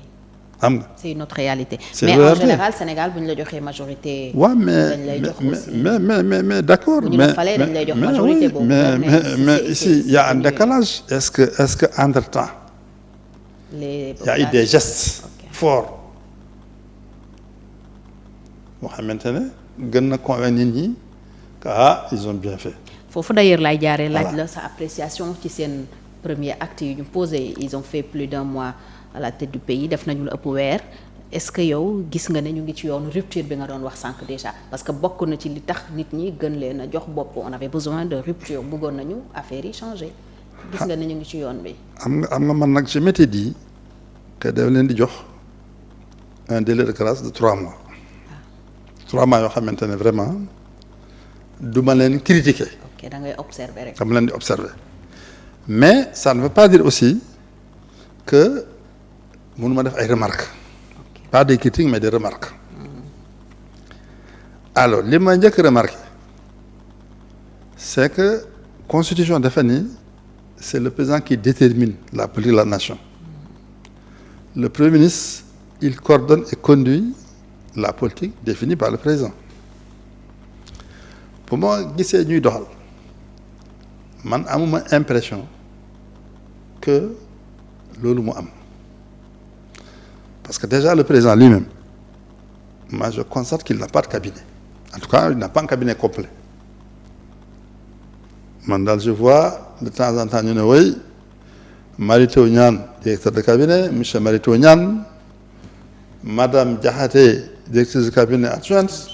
xam nga c'est une autre réalité. C'est mais en général Sénégal bu ñu la joxee majorité. waaw mais d'accord. bu ñu la falee dañ lay jox majorité boobu. mais ici il y a un décalage est-ce que entre-temps. Il y a eu des gestes forts boo xamante ne gën na convaincre nit ñi ils ont bien fait. foofu d'ailleurs laay jaaree laaj la sa appréciation ci seen premier acte yu ñu posé. Ils ont fait plus d'un mois à la tête du pays, def nañu lu ëpp weer. Est-ce que yow gis nga ne ñu ngi ci yoonu rupture bi nga doon wax sànq déjà, parce que bokk na ci li tax nit ñi gën leen a jox bopp, on avait besoin de rupture, bëggoon nañu affaire yi changer. Gis nga ne ñu ngi ci yoon bi. am nga man nag je m'étais dit que daf leen di jox un délai de grâce de 3 mois. 3 mois yoo xamante ne vraiment du ma leen critiquer. ok da ngay observer rek. dama leen di observer mais ça ne veut pas dire aussi que mënuma def ay remarques. Pas des critiques mais des remarques. Alors li ma njëkk remarqué c'est que constitution dafa ni c'est le président qui détermine la politique de la nation. Le premier ministre il coordonne et conduit la politique définie par le président. bu ma gisee ñuy doxal man amuma impression que loolu mu am. Parce que déjà le président lui-même, moi je constate qu'il n'a pas de cabinet. En tout cas, il n'a pas un cabinet complet. Mandal, je vois de temps en temps, ñu ne oui, Mary Teuw Niane, directeur de cabinet, monsieur Mary Teuw Niane, madame Diakhaté, directrice de cabinet adjointe.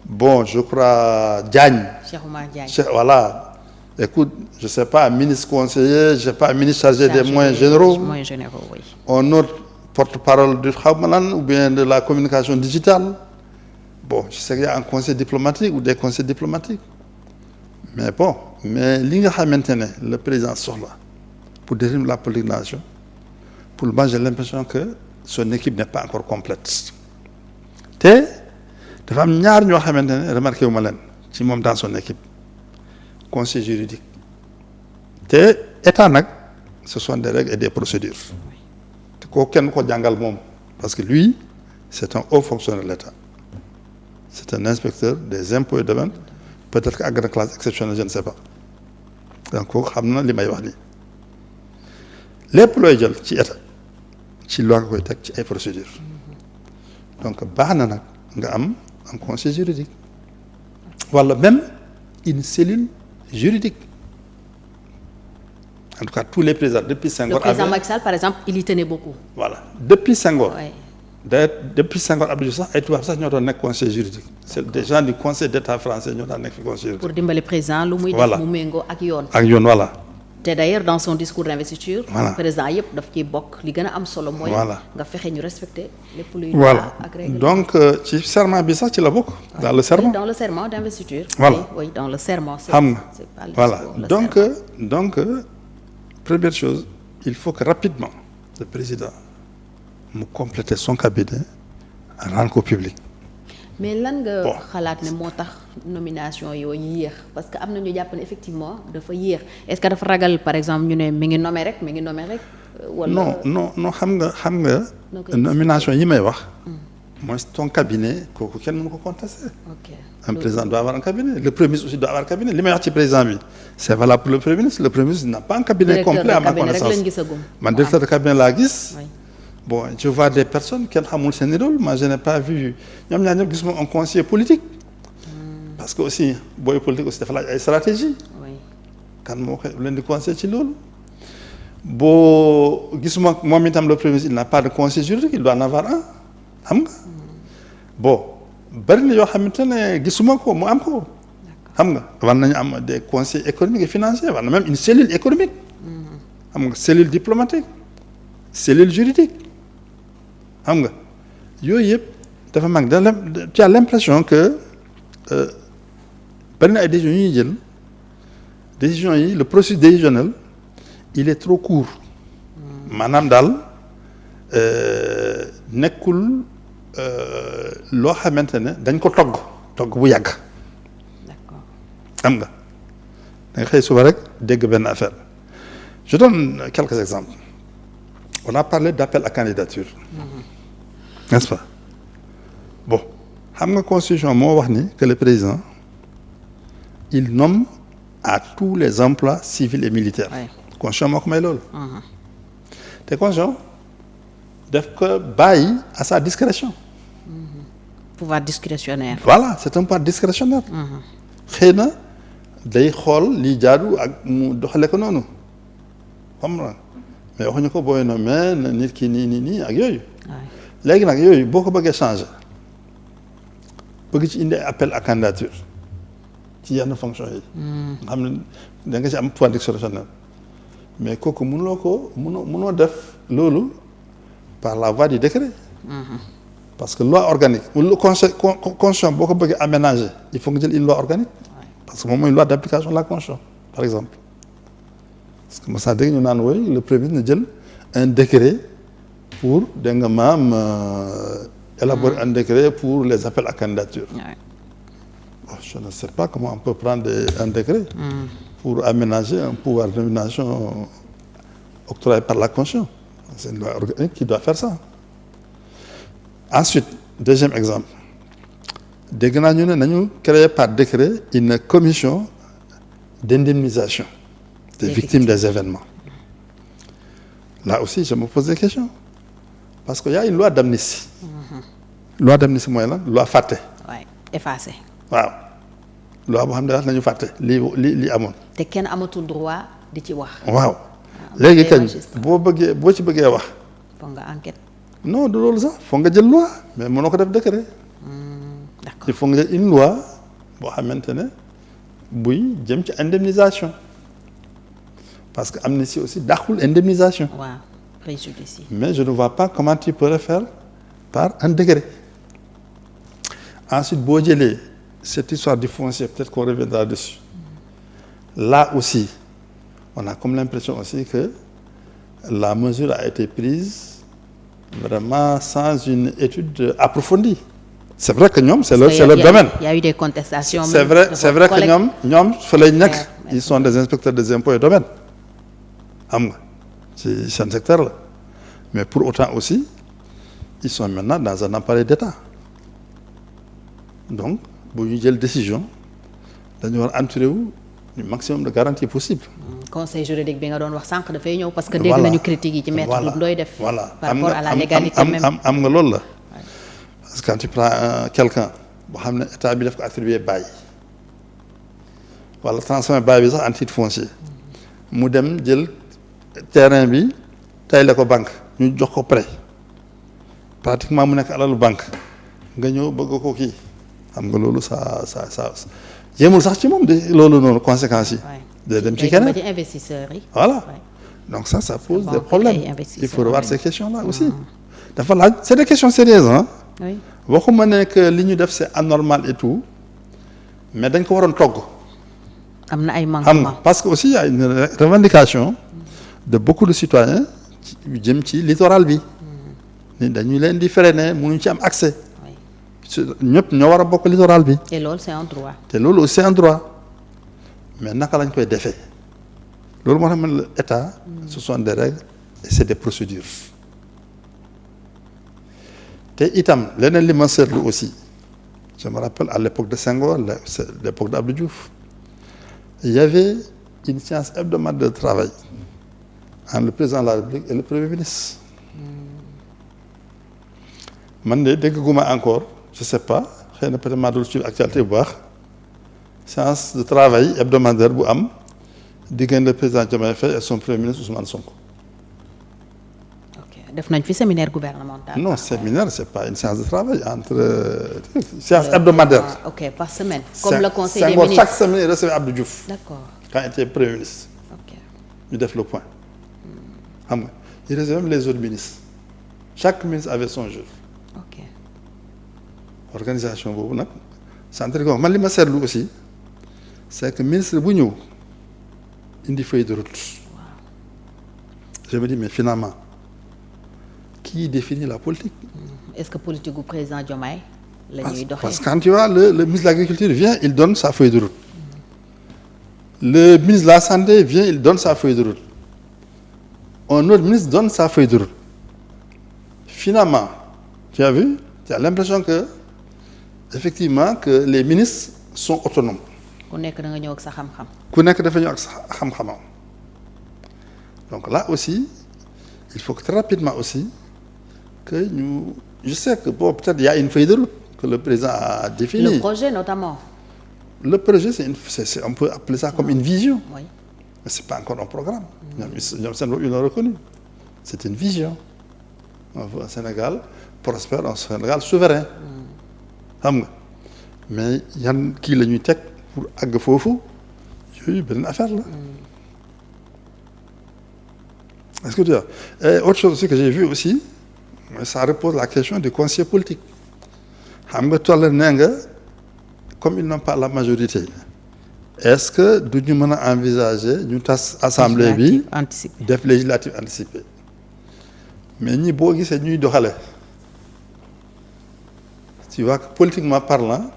Bon, je crois Diagne. Cheikh Oumar Diagne. Voilà. Écoute, je sais pas, ministre conseiller, je sais pas, ministre chargé des moyens généraux. Moyens généraux, oui. Un autre porte-parole du Khawmalan ou bien de la communication digitale. Bon, je sais qu'il y a un conseil diplomatique ou des conseils diplomatiques. Mais bon, mais li nga xamante ne le président soxla pour déterminer la politique de la nation, pour le moment j'ai l'impression que son équipe n'est pas encore complète. Te dafa am ñaar ñoo xamante ne remarqué wu ma leen ci moom dans son équipe. Conseil juridique. Te état nag ce sont des règles et des procédures. Kooku kenn ko jàngal moom parce que lui c'est un haut fonctionnaire de l'État, c'est un inspecteur des impôts et domaines, peut-être que àgg na classe exceptionnelle je ne sais pas, donc kooku xam na li may wax nii lépp looy jël ci état ci loi nga koy teg ci ay procédures. Donc baax na nag nga am un conseil juridique wala même une cellule juridique. En tout cas, tous les présidents depuis Senghor. Le président Macky Sall, par exemple, il y tenait beaucoup. Voilà, depuis Senghor. Oui. Depuis Senghor Abdou Diouf sax ay tubaab sax ñoo doon nekk conseil juridique. C'est des gens du conseil d'État français ñoo daan nekk fi conseil juridique. Pour dimbali président lu muy def mu méngoo ak yoon. ak yoon voilà. te d'ailleurs dans son discours d'investiture. Voilà. Président yëpp daf ciy bokk li gën a am solo. mooy Voilà. nga fexe ñu respecter lépp luy. Voilà ak règle. donc ci serment bi sax ci la bokk. dans le serment. Oui, dans le serment d'investiture. Voilà. Oui, dans le serment. xam nga c'est pas le voilà discours, le donc serment. donc première chose il faut que rapidement le président mu compléter son cabinet rendre ko public. mais lan nga Bon. xalaat ne moo tax nomination yooyu yéex parce que am na ñu jàpp ne effectivement dafa yéex est-ce que dafa ragal par exemple ñu ne mi ngi nommé rek. wala non xam nga nomination yi may wax. mooy ton cabinet kooku kenn mënu ko contester. ok Un président doit avoir un cabinet. Le premier ministre aussi doit avoir un cabinet. Li may wax ci président bi c'est valable pour le premier ministre. Le premier ministre n'a pas un cabinet complet à ma connaissance. Man directeur de cabinet laa gis. Oui. Bon, je vois des personnes kenn xamul seen rôle. Moi, je n'ai pas vu ñoom ñaar ñëpp gisuma un conseiller politique. Parce que aussi booy politique aussi dafa laaj ay stratégie. Oui. Kan moo koy leen di conseiller ci loolu. Boo gisuma moom itam le premier ministre il n'a pas de conseiller juridique, il doit en avoir un. Xam nga. Bon. bari na yoo xamante ne gisuma ko mu am ko xam nga war nañu am des conseils économiques et financiers war na même une cellule économique xam nga cellule diplomatique cellule juridique xam nga yooyu yëpp dafa mag tu as l'impression que bari na ay décisions yi ñuy jël décisions yi le processus décisionnel il est trop court maanaam daal nekkul loo xamante ne dañ ko togg bu yàgg. D'accord. xam nga da nga xëy suba rek dégg benn affaire je donne quelques exemples on a parlé d'appel à candidature. N'est-ce pas bon xam nga constitution moo wax ni que le président il nomme à tous les emplois civils et militaires. Oui. Constitution moo ko may loolu. te constitution def ko bàyyi à sa discrétion. Pouvoir discrétionnaire. Voilà, c'est un pouvoir discrétionnaire. xëy na day xool li jaadu ak mu doxale ko noonu xam nga mais waxuñu ko booy no mais nit ki nii ak yooyu. léegi nag yooyu boo ko bëggee changer bëgg ci indi appel à candidature ci yenn fonction yi. nga xam ne da nga ci am pouvoir discrétionnaire mais kooku mënoo def loolu par la voie du décret. parce que loi organique wala constitution boo ko bëggee aménager il faut nga jël une loi organique. parce que moom mooy loi d'application de la constitution par exemple. parce que mos a dégg ñu naan woy le premier na jël un décret pour dégg nga maam élaborer un décret pour les appels à candidature. Je ne sais pas comment on peut prendre un décret pour aménager un pouvoir de nomination octroyé par la Constitution. C'est une loi organique qui doit faire ça. Ensuite, deuxième exemple, dégg naa ñu ne nañu créer par décret une commission d'indemnisation des victimes des événements. Là aussi, je me pose des questions. Parce qu'il y a une loi d'amnistie. Loi d'amnistie mooy lan loi fàtte. waay effacé. waaw loi boo xam ne daal nañu fàtte li amoon. te kenn amatul droit di ci wax. waaw léegi kañ boo ci bëggee wax. foog nga enquête. non du loolu sax foog nga jël loi mais mënoo ko def décret. d'accord il faut nga jël une loi boo xamante ne buy jëm ci indemnisation parce que amnistie aussi dàqul indemnisation. waaw préjudice. mais je ne vois pas comment tu peux le faire par un décret. Ensuite boo jëlee cette histoire du foncier peut-être qu'on reviendra dessus. Là aussi on a comme l'impression aussi que la mesure a été prise vraiment sans une étude approfondie. C'est vrai que ñoom c'est leur domaine. Il y a eu des contestations. C'est vrai que ñoom fa lay nekk ils sont des inspecteurs des impôts et domaines xam nga ci seen secteur la mais pour autant aussi ils sont maintenant dans un appareil d'État donc bu ñu jël décision dañu war entourer wu du maximum de garantie possible. conseil juridique bi nga doon wax sànq dafay ñëw parce que dégg nañu critiques yi ci maître Doudou Ndoye def. par rapport à la légalité même am nga loolu la. parce que quand tu prends quelqu'un boo xam ne état bi daf ko attribuer bail wala transformé bail bi sax en titre foncier mu dem jël terrain bi tayle ko banque ñu jox ko prêt pratiquement mu nekk alalu banque nga ñëw bëgg ko kii xam nga loolu ça yemul sax ci moom de loolu noonu conséquences yi. de dem ci keneen investisseurs yi. voilà donc ça pose des problèmes il faut revoir ces questions là aussi. dafa laaj c'est des questions sérieuses hein. oui waxuma ne que li ñu def c'est anormal et tout mais dañ ko waroon togg. am na ay manquements parce que aussi il y a une revendication de beaucoup de citoyens yu jëm ci littoral bi. ni dañu leen di freiner mënuñ ci am accès. ñëpp ñoo war a bokk littoral bi. te loolu c'est un droit. te loolu aussi c'est un droit mais naka lañ koy defee loolu moo tax ne l'État ce sont des règles et c'est des procédures. te itam leneen li ma seetlu aussi je me rappelle à l'époque de Senghor l'époque d'Abdou Diouf il y avait une séance hebdomadaire de travail entre le président de la République et le Premier ministre. man de dégguma encore je sais pas xëy na peut-être maa dul ci actualité bu baax séance de travail hebdomadaire bu am diggante le président Diomaye Faye et son Premier ministre Ousmane Sonko. def nañ fi séminaire gouvernemental. non séminaire c'est pas une séance de travail entre séance hebdomadaire. ok par semaine. comme le conseil des ministres ministres chaque semaine il recevait Abdou Diouf. d'accord quand il était Premier ministre. ok ñu def le point. xam nga il recevait même les autres ministres chaque ministre avait son jour. ok organisation boobu nag centre ko man li ma seetlu aussi c'est que ministre bu ñëw indi feuille de route. je me dis mais finalement. qui définit la politique. Est-ce que politique du président Diomaye la ñuy doxee. Parce que quand tu vois le ministre de l'Agriculture vient il donne sa feuille de route. Le ministre de la Santé vient il donne sa feuille de route. Un autre ministre donne sa feuille de route. Finalement tu as vu tu as l'impression que effectivement que les ministres sont autonomes. ku nekk da nga ñëw ak sa xam-xam. ku nekk dafa ñëw ak sa xam-xamam. donc là aussi il faut que très rapidement aussi. que je sais que bon peut-être il y a une feuille de route que le président a définie. Le projet notamment. le projet, on peut appeler ça comme une vision. Oui. Mais ce n'est pas encore un programme. Ils l'ont reconnu. C'est une vision. On veut un Sénégal prospère, un Sénégal souverain. xam nga mais yan kii la ñuy teg pour àgg foofu yooyu beneen affaire la. Est-ce que tu vois? Et autre chose aussi que j'ai vu aussi, ça repose la question des conseillers politiques. xam nga toll nee nga comme ils n'ont pas la majorité. Est-ce que duñu mën a envisager ñu tas assemblée bi def législative anticipée mais ñi boo gisee ñuy doxale tu vois que politiquement parlant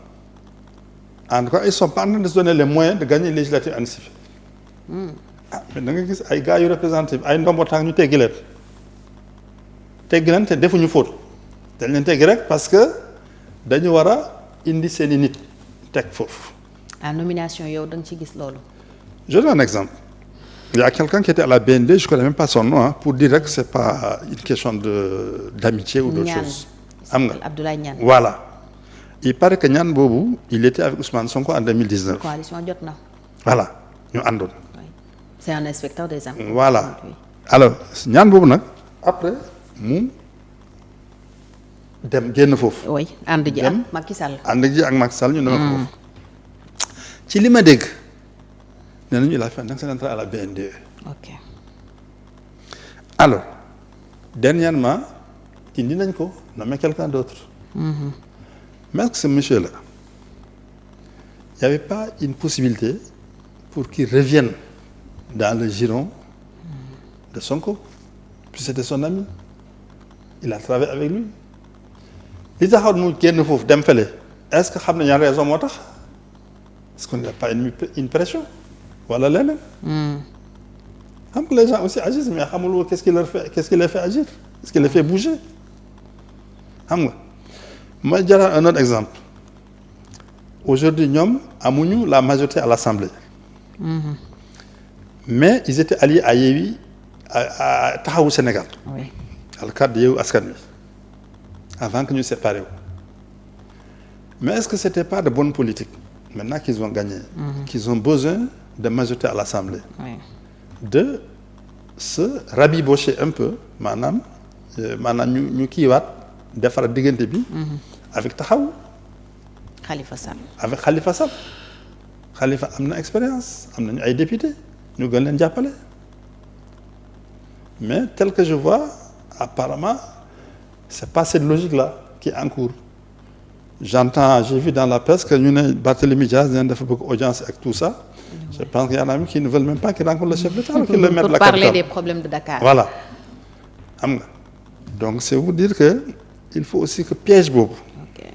en tout cas ils sont pas en train de se donner les moyens de gagner législative anticipée. Mais da nga gis ay gars yu représenté ay ndombo tànk ñu teggi leen te defuñu faute dañ leen teggi rek parce que dañu war a indi seeni nit teg foofu. à nomination yow da nga ci gis loolu. Je donne un exemple. Il y a quelqu'un qui était à la BND, je ne connais même pas son nom, pour dire que ce n'est pas une question d'amitié ou d'autre chose. Abdoulaye Niane. Voilà. Il paraît que Niane Bobu, il était avec Ousmane Sonko en 2019. La coalition jot na. Voilà. Ñu àndoon. C'est un inspecteur des impôts. Voilà. Alors Niane Bobu nag après mu dem génn foofu. Oui ànd ji ak Macky Sall. ànd ji ak Macky Sall ñu demee foofu. ci li ma dégg nee nañu il a fait un excellent travail à la BNDE. Ok. Alors dernièrement indi nañ ko nommé quelqu'un d'autre. Mais est-ce que ce monsieur-là, il n'y avait pas une possibilité pour qu'il revienne dans le giron de Sonko, puis c'était son ami. Il a travaillé avec lui. li taxaw mu génn foofu dem fële est-ce que xam nañu raison moo tax est-ce qu'on n'a pas une pression wala leneen. xam nga les gens aussi agissent mais xamuloo qu'est-ce qui les fait agir qu'est-ce qui les fait bouger xam nga ma jëlaat un autre exemple aujourd'hui ñoom amuñu la majorité à l'Assemblée. Mais ils étaient alliés à Yewwi à Taxawu Sénégal. Oui. Dans le cadre de Yewwi Askan Wi avant que ñu séparé wu. Mais est-ce que c'était pas de bonne politique maintenant qu'ils ont gagné. Qu'ils ont besoin de majorité à l'Assemblée. Oui. De se rabibocher un peu maanaam ñu kiiwaat defar diggante bi. Avec Taxawu. Khalifa Sall. Avec Khalifa Sall. Khalifa am na expérience am nañu ay députés ñu gën leen jàppale. Mais tel que je vois apparemment c'est pas cette logique-là qui est en cours. J'ai vu dans la presse que ñu ne Barthélémy Dias dafa bëgg audience ak tout ça. Je pense qu'il y en a qui ne veulent même pas qu'il rencontre le chef d'État, qu'il le mette la capitale. Pour parler des problèmes de Dakar. Voilà. Xam nga donc c'est vous dire que il faut aussi que piège boobu. Ok.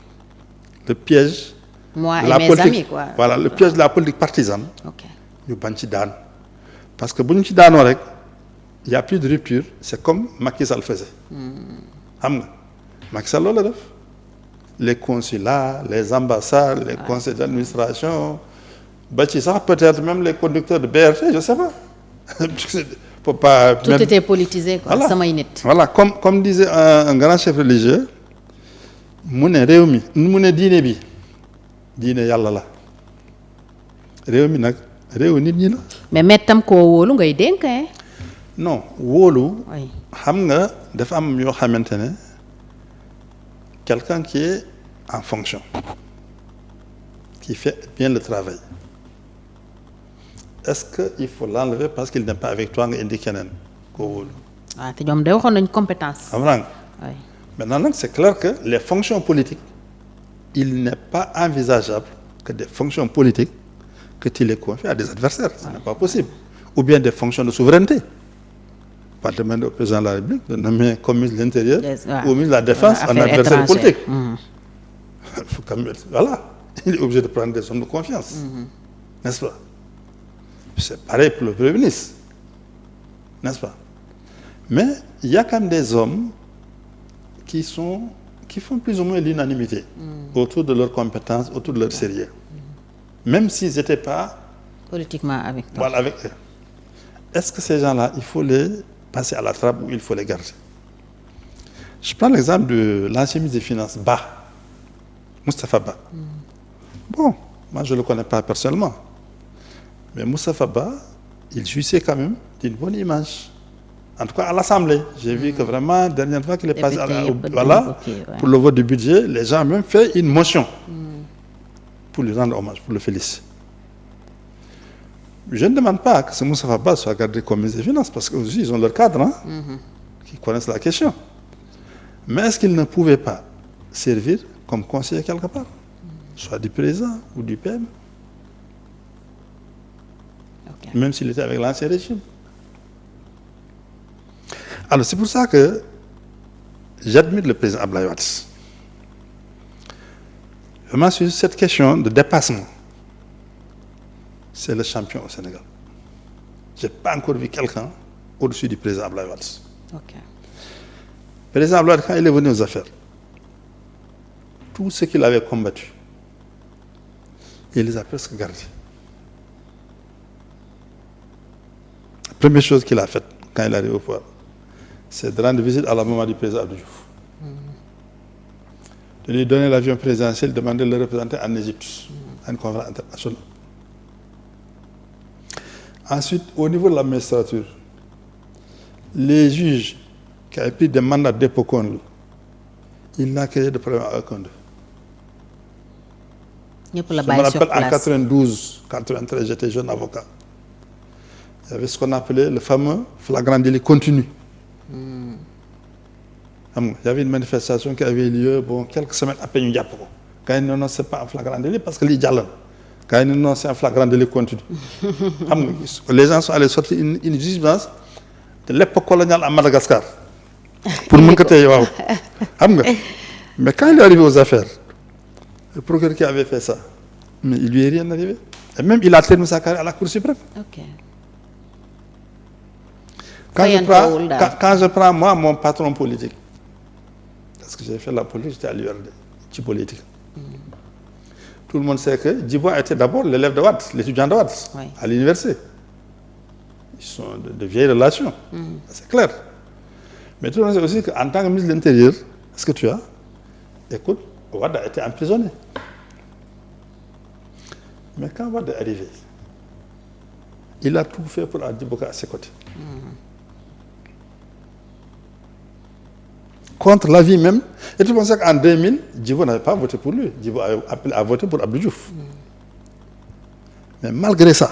Le piège. Moi de et la mes politique, amis quoi. Voilà le piège de la politique partisane. Ok. ñu bañ ci daan parce que bu ñu ci daanoo rek il y a plus de rupture c'est comme Macky Sall faisait. xam nga Macky Sall loolu la def les consulats les ambassades les conseils d'administration ba ci sax peut-être même les conducteurs de BRT je sais pas. Faut pas tout était politisé quoi. Voilà. Samay nit. Voilà comme disait un grand chef religieux mu ne réew mi mu ne diine bi diine yàlla la réew mi nag réew nit ñi la. mais mettam koo wóolu ngay dénk hein. Non wóolu. Oui. xam nga dafa am yoo xamante ne quelqu'un qui est en fonction qui fait bien le travail est-ce que il faut l'enlever parce qu'il n'est pas avec toi nga indi keneen koo wóolu. waaw te ñoom de waxoon nañ compétence. xam nga Oui. maintenant nag c'est clair que les fonctions politiques il n'est pas envisageable que des fonctions politiques que tu les confies à des adversaires ce n'est pas possible ou bien des fonctions de souveraineté pas demander au président de la République de nommer comme ministre de l'Intérieur ou ministre de la Défense un adversaire politique. Faut quand même, voilà il est obligé de prendre des hommes de confiance. N'est-ce pas? C'est pareil pour le Premier ministre, n'est-ce pas? Mais il y a quand même des hommes qui font plus ou moins l'unanimité autour de leurs compétences, autour de leur sérieux. Même s'ils n'étaient pas politiquement avec toi. Voilà, avec eux. Est-ce que ces gens-là, il faut les passer à la trappe ou il faut les garder? Je prends l'exemple de l'ancien ministre des Finances, Moustapha Ba. Bon, moi je ne le connais pas personnellement, mais Moustapha Ba, il jouissait quand même d'une bonne image. En tout cas, à l'Assemblée, j'ai vu que vraiment, dernière fois qu'il est passé pour le vote du budget, les gens ont même fait une motion pour lui rendre hommage, pour le féliciter. Je ne demande pas que ce Moustapha Ba soit gardé comme ministre des Finances, parce qu'aussi, ils ont leur cadre, qui connaissent la question. Mais est-ce qu'il ne pouvait pas servir comme conseiller quelque part, soit du président ou du PM, même s'il était avec l'ancien régime? Alors c'est pour ça que j'admire le président Abdoulaye Wade. Vraiment sur cette question de dépassement, c'est le champion au Sénégal. Je n'ai pas encore vu quelqu'un au-dessus du président Abdoulaye Wade. Okay. Le président Abdoulaye Wade, quand il est venu aux affaires, tout ce qu'il avait combattu, il les a presque gardés. La première chose qu'il a faite quand il est arrivé au pouvoir, c'est de rendre visite à la maman du président Abdou Diouf. De lui donner l'avion présidentiel, demander de le représenter en Égypte, à une conférence internationale. Ensuite, au niveau de la magistrature, les juges qui avaient pris des mandats de dépôt contre lui, il n'a créé de problème à aucun d'eux. Je me rappelle en 92, 93, j'étais jeune avocat. Il y avait ce qu'on appelait le fameux flagrant délit continu. Il y avait une manifestation qui avait lieu quelques semaines après nous diapos. Quand il non, c'est pas un flagrant délit parce que les jallan. Quand il non, c'est un flagrant délit continu. Les gens sont allés sortir une jurisprudence de l'époque coloniale à Madagascar pour m'inquiéter. Mais quand il est arrivé aux affaires, le procureur qui avait fait ça, mais il lui est rien arrivé. Et même il a terminé sa carrière à la Cour suprême. Okay. Quand je prends moi mon patron politique, parce que j'ai fait la politique, j'étais à l'URD, politique. Tout le monde sait que Djibo était d'abord l'élève de Wade, l'étudiant de Wade, à l'université. Ils sont de vieilles relations, c'est clair. Mais tout le monde sait aussi qu'en tant que ministre de l'Intérieur, est-ce que tu as? Écoute, Wade a été emprisonné. Mais quand Wade est arrivé, il a tout fait pour avoir Djibo à ses côtés. Contre l'avis même. Et tout le monde sait qu'en 2000, Djibo n'avait pas voté pour lui. Djibo avait appelé à voter pour Abdou Diouf. Mais malgré ça,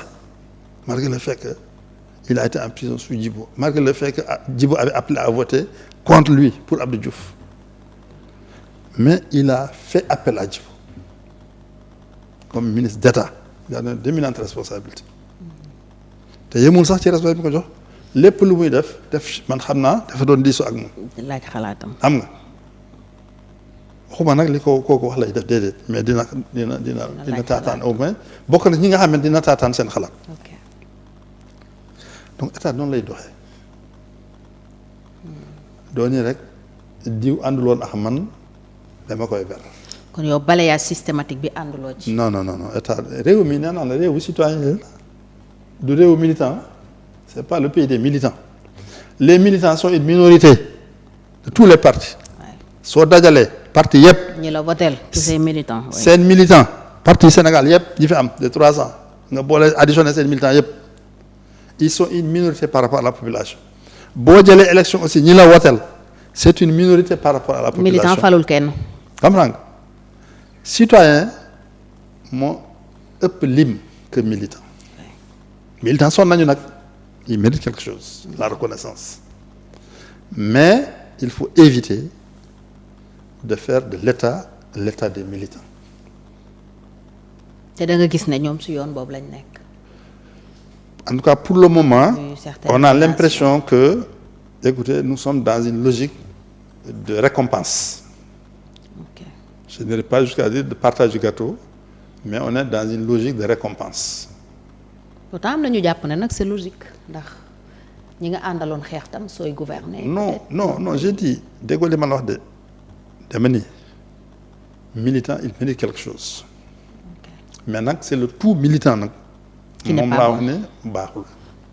malgré le fait qu'il a été en prison sous Djibo, malgré le fait que Djibo avait appelé à voter contre lui pour Abdou Diouf, mais il a fait appel à Djibo comme ministre d'État. Il a une d'éminente responsabilité. te yemul sax ci respect bi ko jox lépp lu muy def man xam naa dafa doon diisoo ak moom. laaj xalaatam. xam nga waxuma nag li ko kooku wax lay def déedéet mais dina taataan au moins bokk na ñi nga xam ne dina taataan seen xalaat. donc état noonu lay doxee. doo ni rek diw ànduloon ak man dama koy ber. kon yow balayage systématique bi ànduloo ci. non état réew mi nee naa la réewu citoyen du réewu militant c'est pas le pays des militants. Les militants sont une minorité de tous les partis. soo dajalee parti yëpp. ñi la votel tous ces militants. seen militant parti Sénégal yëpp ñi fi am de 300 nga boole additionné seen militants yëpp ils sont une minorité par rapport à la population. boo jëlee élection aussi ñi la wotel c'est une minorité par rapport à la population. militant falul kenn. comprends nga citoyen moo ëpp lim que militant. militant sonn nañu nag il mérite quelque chose, la reconnaissance. Mais il faut éviter de faire de l'État des militants. te da nga gis ne ñoom su yoon boobu lañ nekk. En tout cas pour le moment on a l'impression que écoutez nous sommes dans une logique de récompense. Okay. Je n'irai pas jusqu'à dire de partage du gâteau mais on est dans une logique de récompense. pourtant am na ñu jàpp ne nag c'est logique ndax ñi nga àndaloon xeex tam sooy gouverner. non j'ai dit déggoo li ma la wax de dama ni militant il mérite quelque chose. Okay. mais nag c'est le tout militant nag. qui n'est pas bon moom laa wax ne baaxul.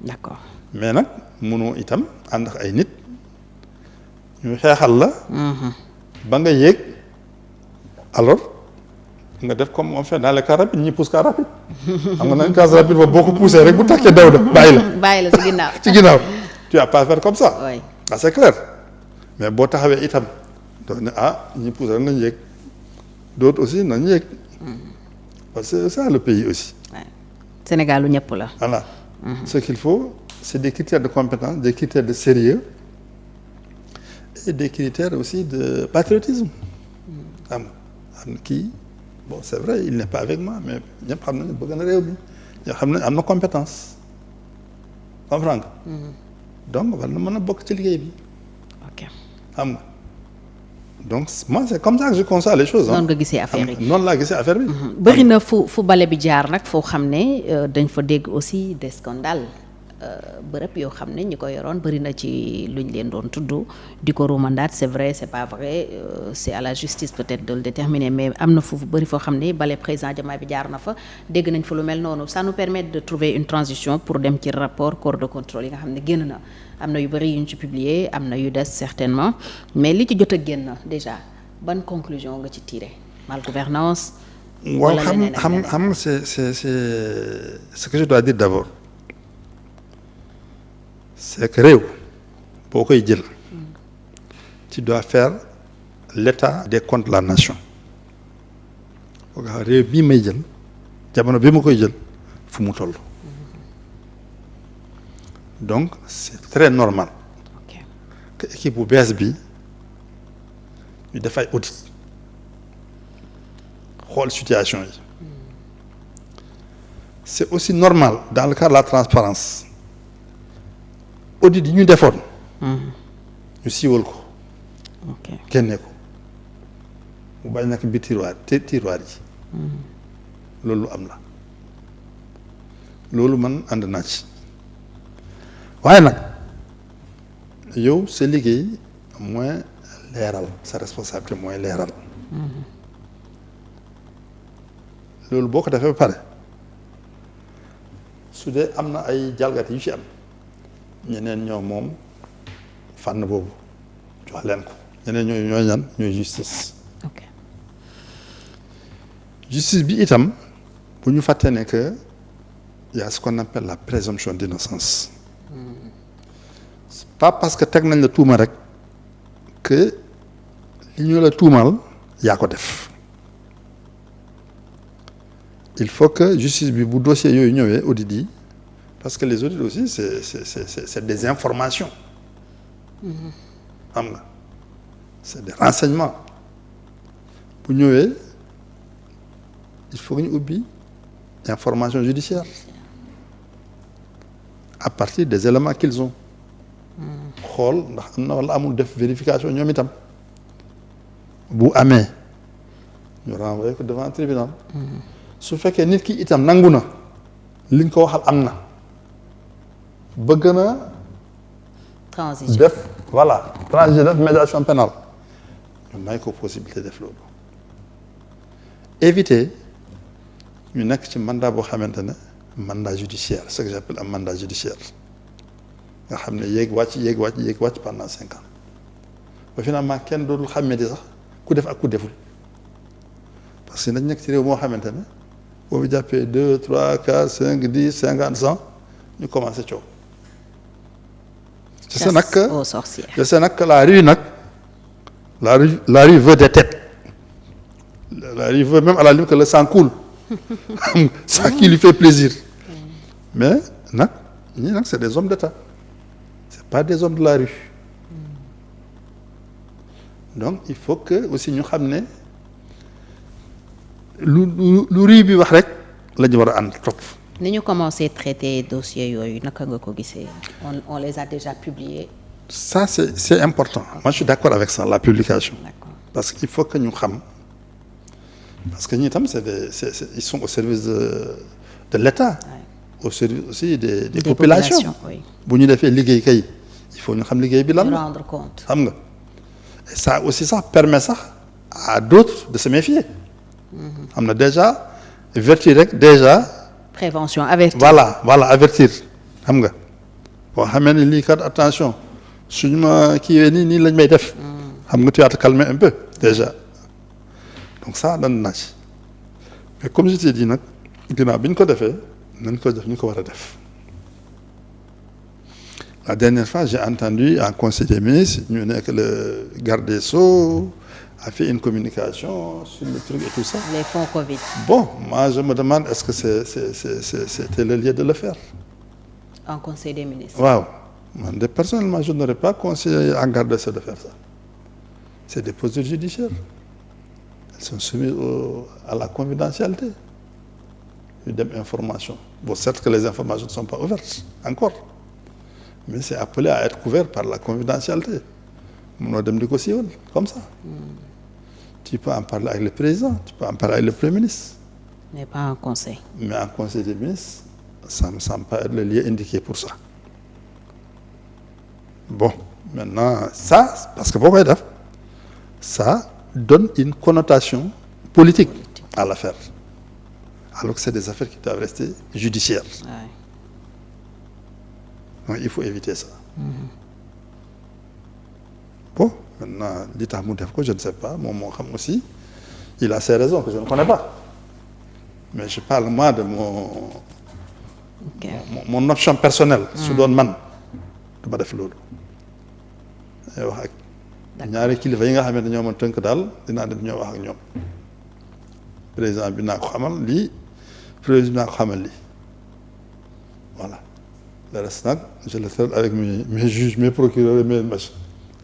d'accord mais nag mënoo itam ànd ak ay nit ñu xeexal la. ba nga yéeg alors nga def comme on fait dans les cars rapides ñi pousse car rapide xam nga nag car rapide boo ko poussé rek bu tàkkee daw da bàyyi la ci ginnaaw tu vas pas faire comme ça. oui c'est clair mais boo taxawee itam doo ne ñi pousse rek nañu yéeg d'autres aussi nañu yéeg parce que c'est ça le pays aussi. Ouais. Sénégal lu ñëpp la. voilà ce qu'il faut c'est des critères de compétence, des critères de sérieux et des critères aussi de patriotisme. xam kii bon c'est vrai il n'est pas avec moi mais ñëpp xam nañu bëgg na réew mi ñëpp xam nañu am na compétence comprendre nga. donc war na mën a bokk ci liggéey bi. ok xam nga donc moi c'est comme ça que je conçois les choses. noonu nga gisee affaire yi noonu laa gisee affaire bi. bëri na fu bale bi jaar nag foo xam ne dañ fa dégg aussi des scandales bërëb yoo xam ne ñi ko yoroon bëri na ci luñ leen doon tudd di ko ruumandaat c'est vrai c'est pas vrai c'est à la justice peut-être de le déterminer mais am na foofu bëri foo xam ne bale président Diomaye bi jaar na fa dégg nañ fa lu mel noonu ça nous permet de trouver une transition pour dem ci rapport corps de contrôle yi nga xam ne génn na am na yu bëri yu ñu ci publier am na yu des certainement mais li ci jot a génn déjà ban conclusion nga ci tirer mal gouvernance waaw xam c'est ce que je dois dire d'abord c'est que réew boo koy jël tu dois faire l'état des comptes de la nation boo ko xam réew bii may jël jamono bi ma koy jël fu mu toll donc c'est très normal que équipe bu bees bi ñu def ay audit xool situation yi c'est aussi normal dans le cadre de la transparence audit yi ñu defoon ñu siiwal ko génne ko mu bañ nag bi tiroir yi loolu am la loolu man ànd naa ci waaye nag yow sa liggéey mooy leeral sa responsabilité mooy leeral loolu boo ko defee ba pare su dee am na ay jalgati yu ci am ñeneen ñoo moom fànn boobu jox leen ko ñeneen ñooy ñan ñooy justice. ok justice bi itam bu ñu fàtte ne que y a ce qu'on appelle la présomption d'innocence. C'est pas parce que teg nañ la tuuma rek que li ñu la tuumal yaa ko def il faut que justice bi bu dossier yooyu ñëwee audit yi parce que les audits aussi c'est des informations xam nga c'est des renseignements bu ñëwee il faut que ñu ubbi information judiciaire à partir des éléments qu'ils ont xool ndax am na wala amul def vérification ñoom itam bu amee ñu renvoyer ko devant tribunal su fekkee nit ki itam nangu na liñ ko waxal am na bëgg na transiger def voilà transiger def médiation pénale ñu may ko possibilité def loolu éviter ñu nekk ci mandat boo xamante ne mandat judiciaire ce que j'appelle un mandat judiciaire nga xam ne yéeg wàcc pendant 5 ans ba finalement kenn dootul xàmmee sax ku def ak ku deful parce que dañ nekk ci réew moo xamante ne boo fi jàppee 2 3 4 5 10 50 100 ñu commencé coow. je sais nag que la rue nag la rue veut des têtes la rue veut même à la limite que le sang coule ça qui lui fait plaisir mais nag ñii nag c'est des hommes d'État c'est pas des hommes de la rue donc il faut que aussi ñu xam ne lu rue bi wax rek la ñu war a ànd topp. ni ñu commencé traiter dossier yooyu naka nga ko gisee on les a déjà publiés. ça c'est important moi je suis d'accord avec ça la publication. D'accord. Parce qu'il faut que ñu xam parce que ñi tam ils sont au service de l'État. Ouais. Au service aussi des populations. bu ñu defee liggéey kay il faut ñu xam liggéey bi lan la rendre compte xam nga et ça aussi ça permet sax à d'autres de se méfier. xam na déjà vertu rek déjà. prévention avertir voilà avertir xam nga boo xamee ne lii kat attention suñu ma kiiwee nii lañ may def. xam nga tu vas te calmer un peu déjà donc ça dan na ci mais comme je t'ai dit nag ginnaaw bi ñu ko defee nañ ko def ñu ko war a def. La dernière fois j'ai entendu en conseil des ministres ñu nekk le garde des Sceaux a fait une communication sur le truc et tout ça. Les fonds Covid. Bon, moi je me demande est-ce que c'était le lieu de le faire. En conseil des ministres. Waaw man de personnellement je n'aurais pas conseillé en garde des Sceaux de faire ça. C'est des procédures judiciaires. Elles sont soumises à la confidentialité. Ñu dem information. Bon, certes que les informations ne sont pas ouvertes encore. Mais c'est appelé à être couvert par la confidentialité. Mënoo dem di ko siiwal comme ça. Tu peux en parler avec le président, tu peux en parler avec le premier ministre. Mais pas en conseil. Mais en conseil des ministres, ça me semble pas être le lieu indiqué pour ça. Bon, maintenant, ça, parce que boo koy def, ça donne une connotation politique à l'affaire. Alors que c'est des affaires qui doivent rester judiciaires. Ouais. Donc il faut éviter ça. Bon, maintenant, li tax mu def ko, je ne sais pas, moom moo xam aussi, il a ses raisons que je ne connais pas. Mais je parle moi de mon option personnelle. Su doon man du ma def loolu. day wax ak ñaari kilifa yi nga xam ne ñoo ma tënk daal dinaa dem ñoo wax ak ñoom. Président bi naa ko xamal lii, président bi naa ko xamal lii. Voilà. Le reste nag je le traite avec mes juges, mes procureurs et mes machins.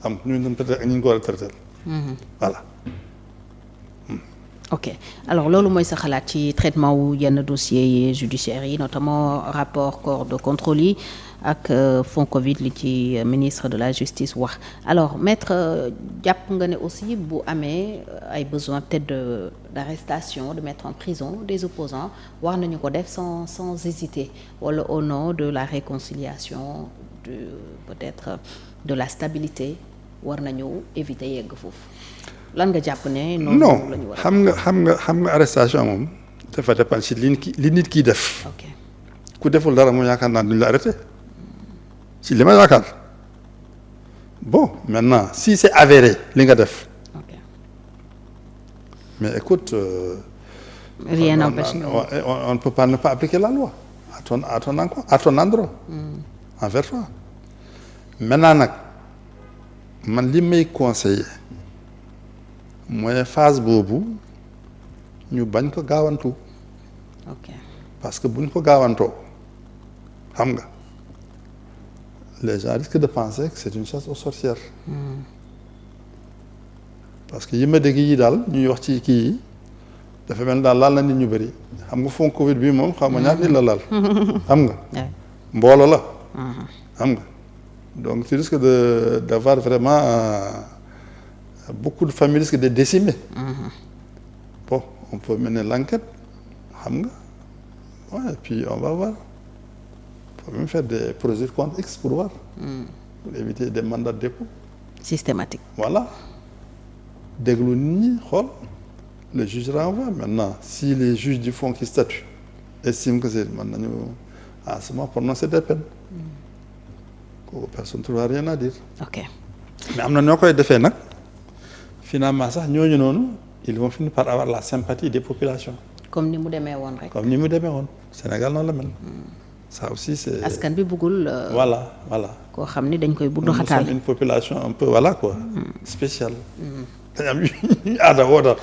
Am ñu doon traité ak ñu ko war a traité. Voilà. Ok alors loolu mooy sa xalaat ci traitement wu yenn dossiers judiciaires yi notamment rapport corps de contrôle yi ak fonds Covid li ci ministre de la justice wax alors maître jàpp nga ne aussi bu amee ay besoin peut-être d'arrestation de mettre en prison des opposants war nañu ko def sans hésiter wala au nom de la réconciliation peut-être de la stabilité war nañu éviter yegg foofu. Lan nga jàpp ne noonu la ñu war a xam nga arrestation moom dafa dépend ci li nit ki def. ok ku deful dara moom yaakaar naa duñ la arrêté ci li ma yaakaar bon maintenant si c'est avéré li nga def. ok mais écoute. Rien n'empêche on ne peut pas ne pas appliquer la loi à ton endroit. Envers toi. Maintenant nag man li may conseiller. mooy phase boobu ñu bañ ko gaawantu. ok parce que buñ ko gaawantoo xam nga les gens risquent de penser que c'est une chasse aux sorcières. parce que yi ma dégg yi daal ñuy wax ci kii yi dafa mel daal laal na nit ñu bëri xam nga fond Covid bi moom xam nga ñaar nit la laal. xam nga. mbooloo la. xam nga donc tu risques d'avoir vraiment. Beaucoup de familles risquent de décimer. Bon, on peut mener l'enquête, xam nga, ouais, et puis on va voir. On peut même faire des procédures contre X pour voir, pour éviter des mandats de dépôt. Systématique. Voilà. Déglu nit ñi xool, le juge renvoie. Maintenant, si les juges du fond qui statuent estiment que c'est mën nañu à ce moment prononcer des peines. Kooku personne ne trouvera rien à dire. ok mais am na ñoo koy defee nag. Finalement sax ñooñu noonu ils vont finir par avoir la sympathie des populations. comme ni mu demee woon rek. comme ni mu demee woon Sénégal noonu la mel. ça aussi c'est. askan bi bëggul. voilà. koo xam ni dañ koy bundu nous xataal. sommes une population un peu voilà quoi. spéciale. dañ am aada woo daal.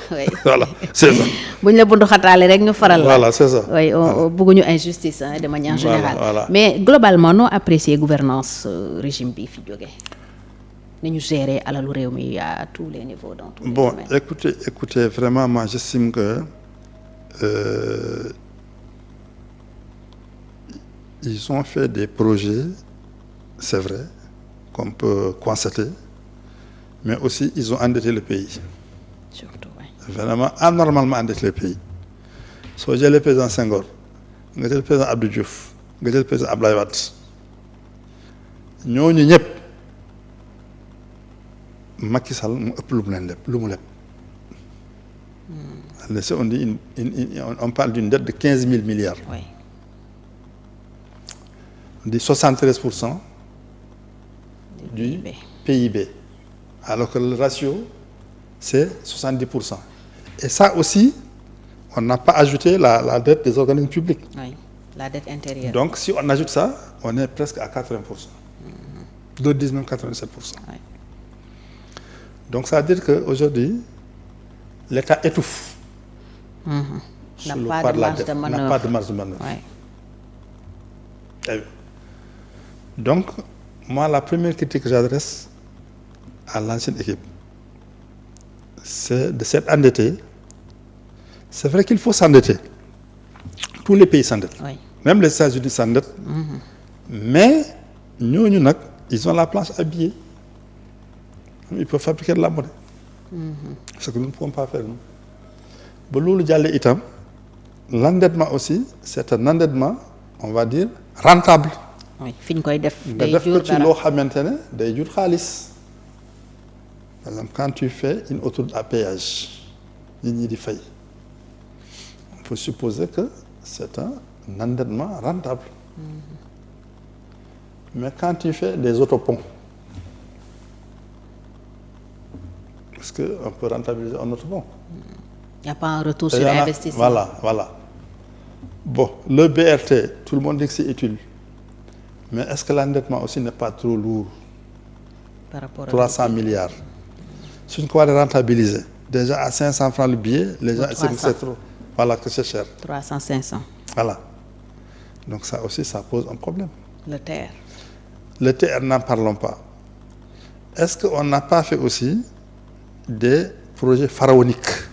voilà c'est ça. buñ la bundu xataale rek ñu faral la. voilà c'est ça. oui bëgguñu injustice de manière générale. Voilà. mais globalement noo apprécier gouvernance régime bi fi jógee. ni ñu gérer alalu réew mi à tous les niveaux dans tous les domaines. Écoutez vraiment moi j'estime que ils ont fait des projets c'est vrai qu'on peut constater mais aussi ils ont endetté le pays. surtout oui. Vraiment anormalement endetté le pays. soo jëlee président Senghor nga jël président Abdou Diouf nga jël président Abdoulaye Wade ñooñu ñëpp. Macky Sall mu ëpp lu mu leen leb lu mu leb. on dit on parle d'une dette de 15 000 milliards. oui. On dit 73% du PIB. Alors que le ratio c'est 70%. Et ça aussi on n'a pas ajouté la dette des organismes publics. Oui, la dette intérieure. Donc, si on ajoute ça, on est presque à 80%. D'autres disent même 87%. Oui. Donc, ça veut dire qu'aujourd'hui, l'État étouffe. Sur le poids de la dette, n'a pas de marge de manœuvre. Oui. Donc, moi, la première critique que j'adresse à l'ancienne équipe, c'est de s'être endetté. C'est vrai qu'il faut s'endetter. Tous les pays s'endettent. Oui. Même les États-Unis s'endettent. Mais nous, ils ont la planche à billets. Ils peuvent fabriquer de la monnaie. Ce que nous ne pouvons pas faire, nous. L'endettement aussi, c'est un endettement, on va dire, rentable. Oui, fin koy def day jur dara. Par exemple, quand tu fais une autoroute à péage, il faut supposer que c'est un endettement rentable. Mais quand tu fais des autoponts, est-ce qu'on peut rentabiliser un autopont? Il n'y a pas un retour sur investissement. Voilà. Bon, le BRT, tout le monde dit que c'est utile. Mais est-ce que l'endettement aussi n'est pas trop lourd? Par rapport à 300 milliards. Si on va rentabiliser, déjà à 500 francs le billet, les gens estiment que c'est trop. Voilà, que c'est cher. 300, 500. Voilà. Donc ça aussi, ça pose un problème. Le TER. Le TER, n'en parlons pas. Est-ce qu'on n'a pas fait aussi des projets pharaoniques?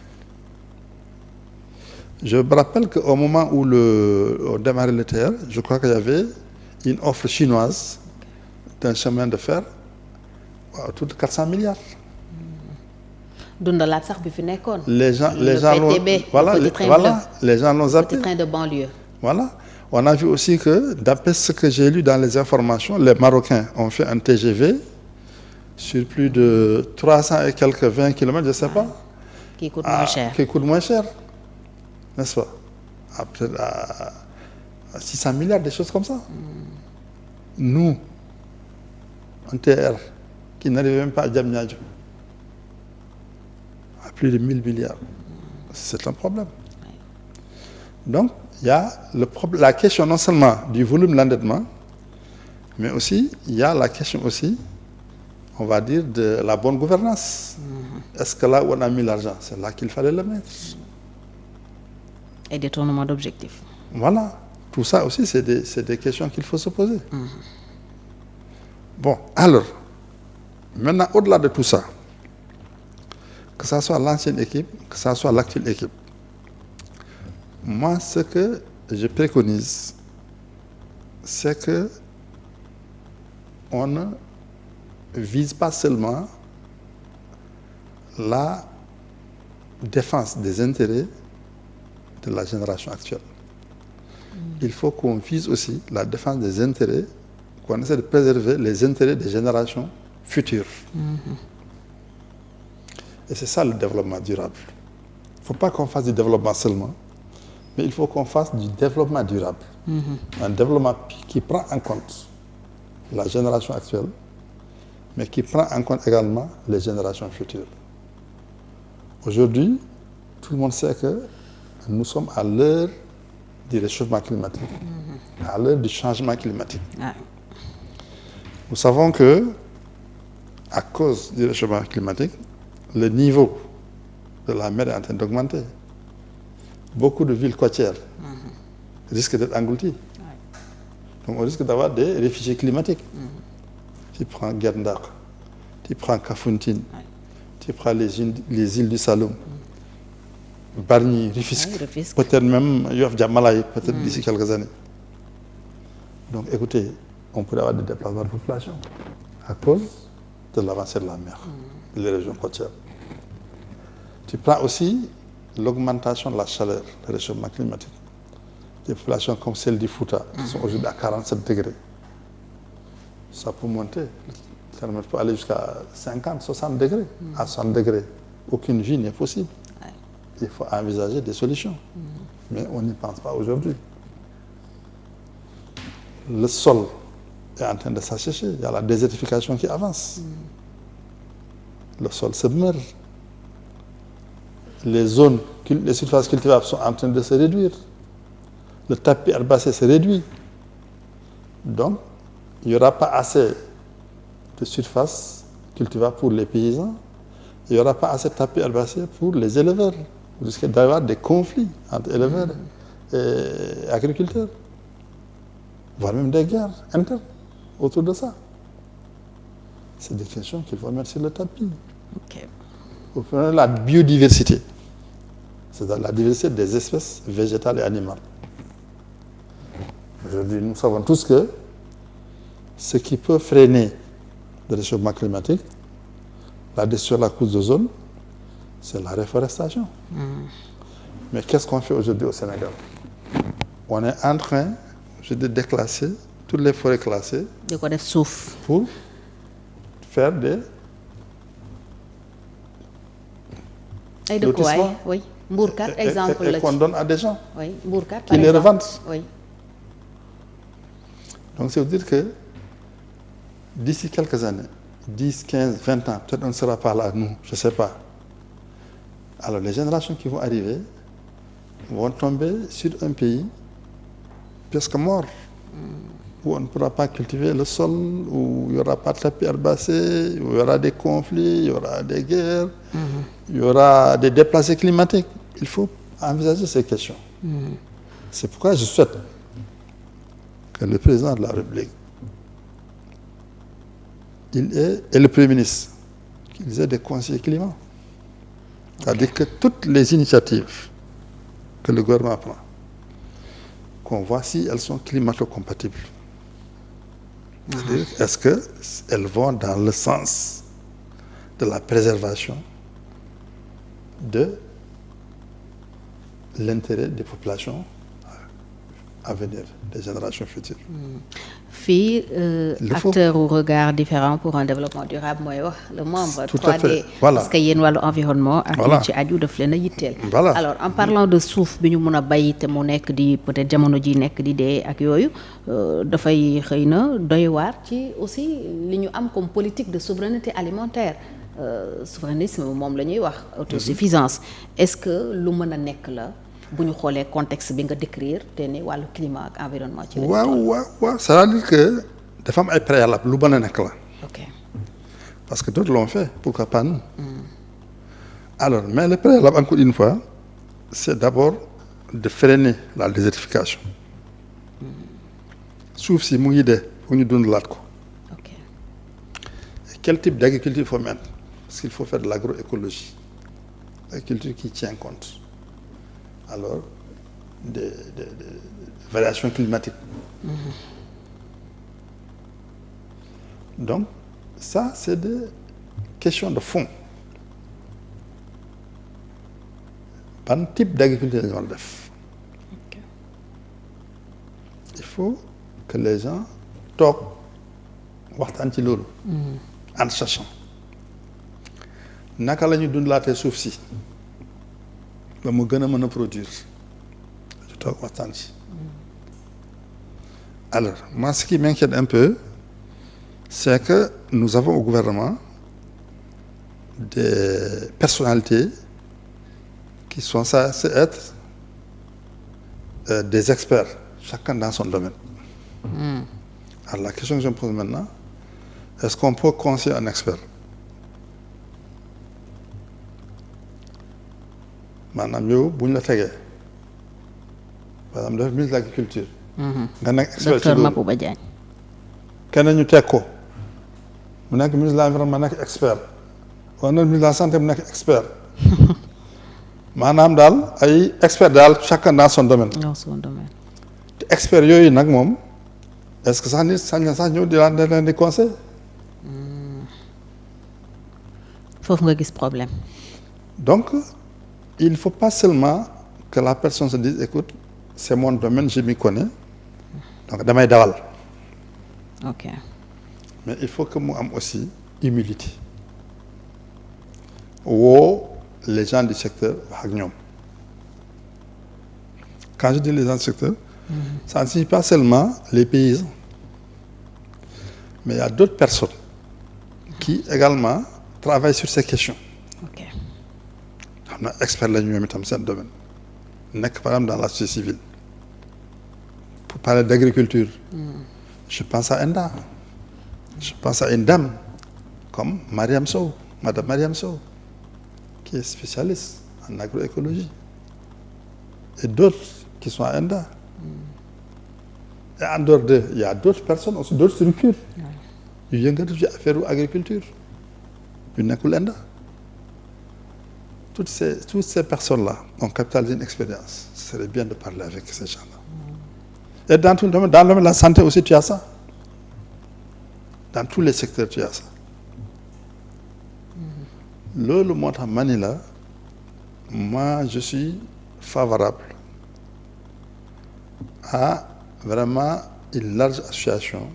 Je me rappelle qu'au moment où on démarrait le TER, je crois qu'il y avait une offre chinoise d'un chemin de fer autour de 400 milliards. Les gens l'ont zappé. Petit train de banlieue. Voilà. On a vu aussi que, d'après ce que j'ai lu dans les informations, les Marocains ont fait un TGV sur plus de 300 et quelques 20 km, je ne sais pas. Qui coûte moins cher. Qui coûte moins cher, n'est-ce pas? Après, à 600 milliards, des choses comme ça. Nous, un TR qui n'arrive même pas à Diamniadio, à plus de 1000 milliards, c'est un problème. Donc, il y a la question non seulement du volume de l'endettement, mais aussi, il y a la question aussi, on va dire, de la bonne gouvernance. Est-ce que là où on a mis l'argent, c'est là qu'il fallait le mettre? Et détournement d'objectifs. Voilà. Tout ça aussi, c'est des questions qu'il faut se poser. Bon, alors, maintenant, au-delà de tout ça, que ce soit l'ancienne équipe, que ce soit l'actuelle équipe, moi, ce que je préconise, c'est que on ne vise pas seulement la défense des intérêts de la génération actuelle. Il faut qu'on vise aussi la défense des intérêts, qu'on essaie de préserver les intérêts des générations futures. Et c'est ça le développement durable. Il ne faut pas qu'on fasse du développement seulement, mais il faut qu'on fasse du développement durable. Un développement qui prend en compte la génération actuelle, mais qui prend en compte également les générations futures. Aujourd'hui, tout le monde sait que nous sommes à l'heure du réchauffement climatique, à l'heure du changement climatique. Nous savons que, à cause du réchauffement climatique, le niveau de la mer est en train d'augmenter. Beaucoup de villes côtières risquent d'être englouties. Donc on risque d'avoir des réfugiés climatiques. Tu prends Guet-Ndar, tu prends Kafountine, tu prends les îles du Saloum, Bargny, Rufisque, peut-être même Yoff Djamalaï, peut-être d'ici quelques années. Donc écoutez, on pourrait avoir des déplacements de population à cause de l'avancée de la mer, les régions côtières. Tu prends aussi l'augmentation de la chaleur, le réchauffement climatique. Des populations comme celle du Fouta, qui sont aujourd'hui à 47 degrés. Ça peut monter, ça peut aller jusqu'à 50, 60 degrés. À 60 degrés, aucune vie n'est possible. Il faut envisager des solutions. Mais on n'y pense pas aujourd'hui. Le sol est en train de s'assécher. Il y a la désertification qui avance. Le sol se meurt. les surfaces cultivables sont en train de se réduire. Le tapis herbacé se réduit. Donc, il n'y aura pas assez de surfaces cultivables pour les paysans. Il n'y aura pas assez de tapis herbacés pour les éleveurs. Vous risquez d'avoir des conflits entre éleveurs et agriculteurs, voire même des guerres internes autour de ça. C'est des questions qu'il faut mettre sur le tapis. Okay. Vous prenez la biodiversité, c'est-à-dire la diversité des espèces végétales et animales. Aujourd'hui, nous savons tous que ce qui peut freiner le réchauffement climatique, la destruction de la couche d'ozone, c'est la réforestation. Mais qu'est-ce qu'on fait aujourd'hui au Sénégal? On est en train de déclasser toutes les forêts classées pour faire des lotissements. Oui. Mbourkat, exemple. Et qu'on donne à des gens Mbourkat, qui les revendent. Oui. Donc, ça veut dire que d'ici quelques années, 10, 15, 20 ans, peut-être on ne sera pas là, nous, je ne sais pas. Alors, les générations qui vont arriver vont tomber sur un pays presque mort, où on ne pourra pas cultiver le sol, où il n'y aura pas de tapis herbacés, où il y aura des conflits, il y aura des guerres, il y aura des déplacés climatiques. Il faut envisager ces questions. C'est pourquoi je souhaite que le président de la République et le Premier ministre, qu'ils aient des conseillers climat. C'est-à-dire que toutes les initiatives que le gouvernement prend, qu'on voit si elles sont climato-compatibles. C'est-à-dire, est-ce qu'elles vont dans le sens de la préservation de l'intérêt des populations à venir, des générations futures. Fii acteurs ou regards différents pour un développement durable mooy wax le membre 3D parce que yéen wàllu environnement ak li ci aju daf leen a yitteel. Alors en parlant de suuf bi ñu mun a bay te mu nekk di peut-être jamono ji nekk di dee ak yooyu dafay xëy na doy waar ci aussi li ñu am comme politique de souveraineté alimentaire souverainisme moom la ñuy wax autosuffisance est-ce que lu mën a nekk la bu ñu xoolee contexte bi nga décrire te ne wàllu climat ak environnement ci la waaw c'est-à-dire que dafa am ay préalable lu mën a nekk la ok parce que d'autres l'ont fait pourquoi pas nous alors mais le préalable encore une fois c'est d'abord de freiner la désertification suuf si mu ngi dee fu ñu dundalaat ko ok quel type d'agriculture il faut mettre parce qu'il faut faire de l'agroécologie l'agriculture qui tient compte alors des variations climatiques. Donc ça c'est des questions de fond. Ban type d'agriculture la ñu war a def. Il faut que les gens toog waxtaan ci loolu. en sachant naka la ñu dundalaatee suuf si. ba mu gën a mën a produire je toog waxtaan ci alors moi ce qui m'inquiète un peu c'est que nous avons au gouvernement des personnalités qui sont censées être des experts chacun dans son domaine alors la question que je me pose maintenant est-ce qu'on peut conseiller un expert maanaam yow bu ñu la tegee par exemple dafa ministre de l'agriculture nga nekk expert docteur Mabouba Diagne kenn ñu teg ko mu nekk ministre de l'environnement nekk expert wala ministre de la santé mu nekk expert maanaam daal ay expert daal chacun dans son domaine te expert yooyu nag moom est-ce que sax nit sañ na sax ñëw di leen di conseil foofu nga gis problème donc il ne faut pas seulement que la personne se dise écoute c'est mon domaine je m'y connais donc damay dawal ok mais il faut que mu am aussi humilité woo les gens du secteur wax ak ñoom quand je dis les gens du secteur ça ne signifie pas seulement les paysans mais il y a d'autres personnes qui également travaillent sur ces questions ok xam na expert la ñu ñoom itam seen domaine nekk par exemple dans la société civile pour parler d'agriculture. Je pense à ENDA. Je pense à une dame comme Mariam Sow, Madame Mariam Sow, qui est spécialiste en agroécologie, et d'autres qui sont à ENDA. Et en dehors d'eux, il y a d'autres personnes aussi, d'autres structures yu yëngatu ci affaire agriculture yu nekkul ENDA. Toutes ces personnes-là ont capitalisé une expérience. Ce serait bien de parler avec ces gens-là. Et dans tout le domaine, dans le domaine de la santé aussi, tu as ça. Dans tous les secteurs, tu as ça. Loolu moo tax ma ni la moi je suis favorable à vraiment une large association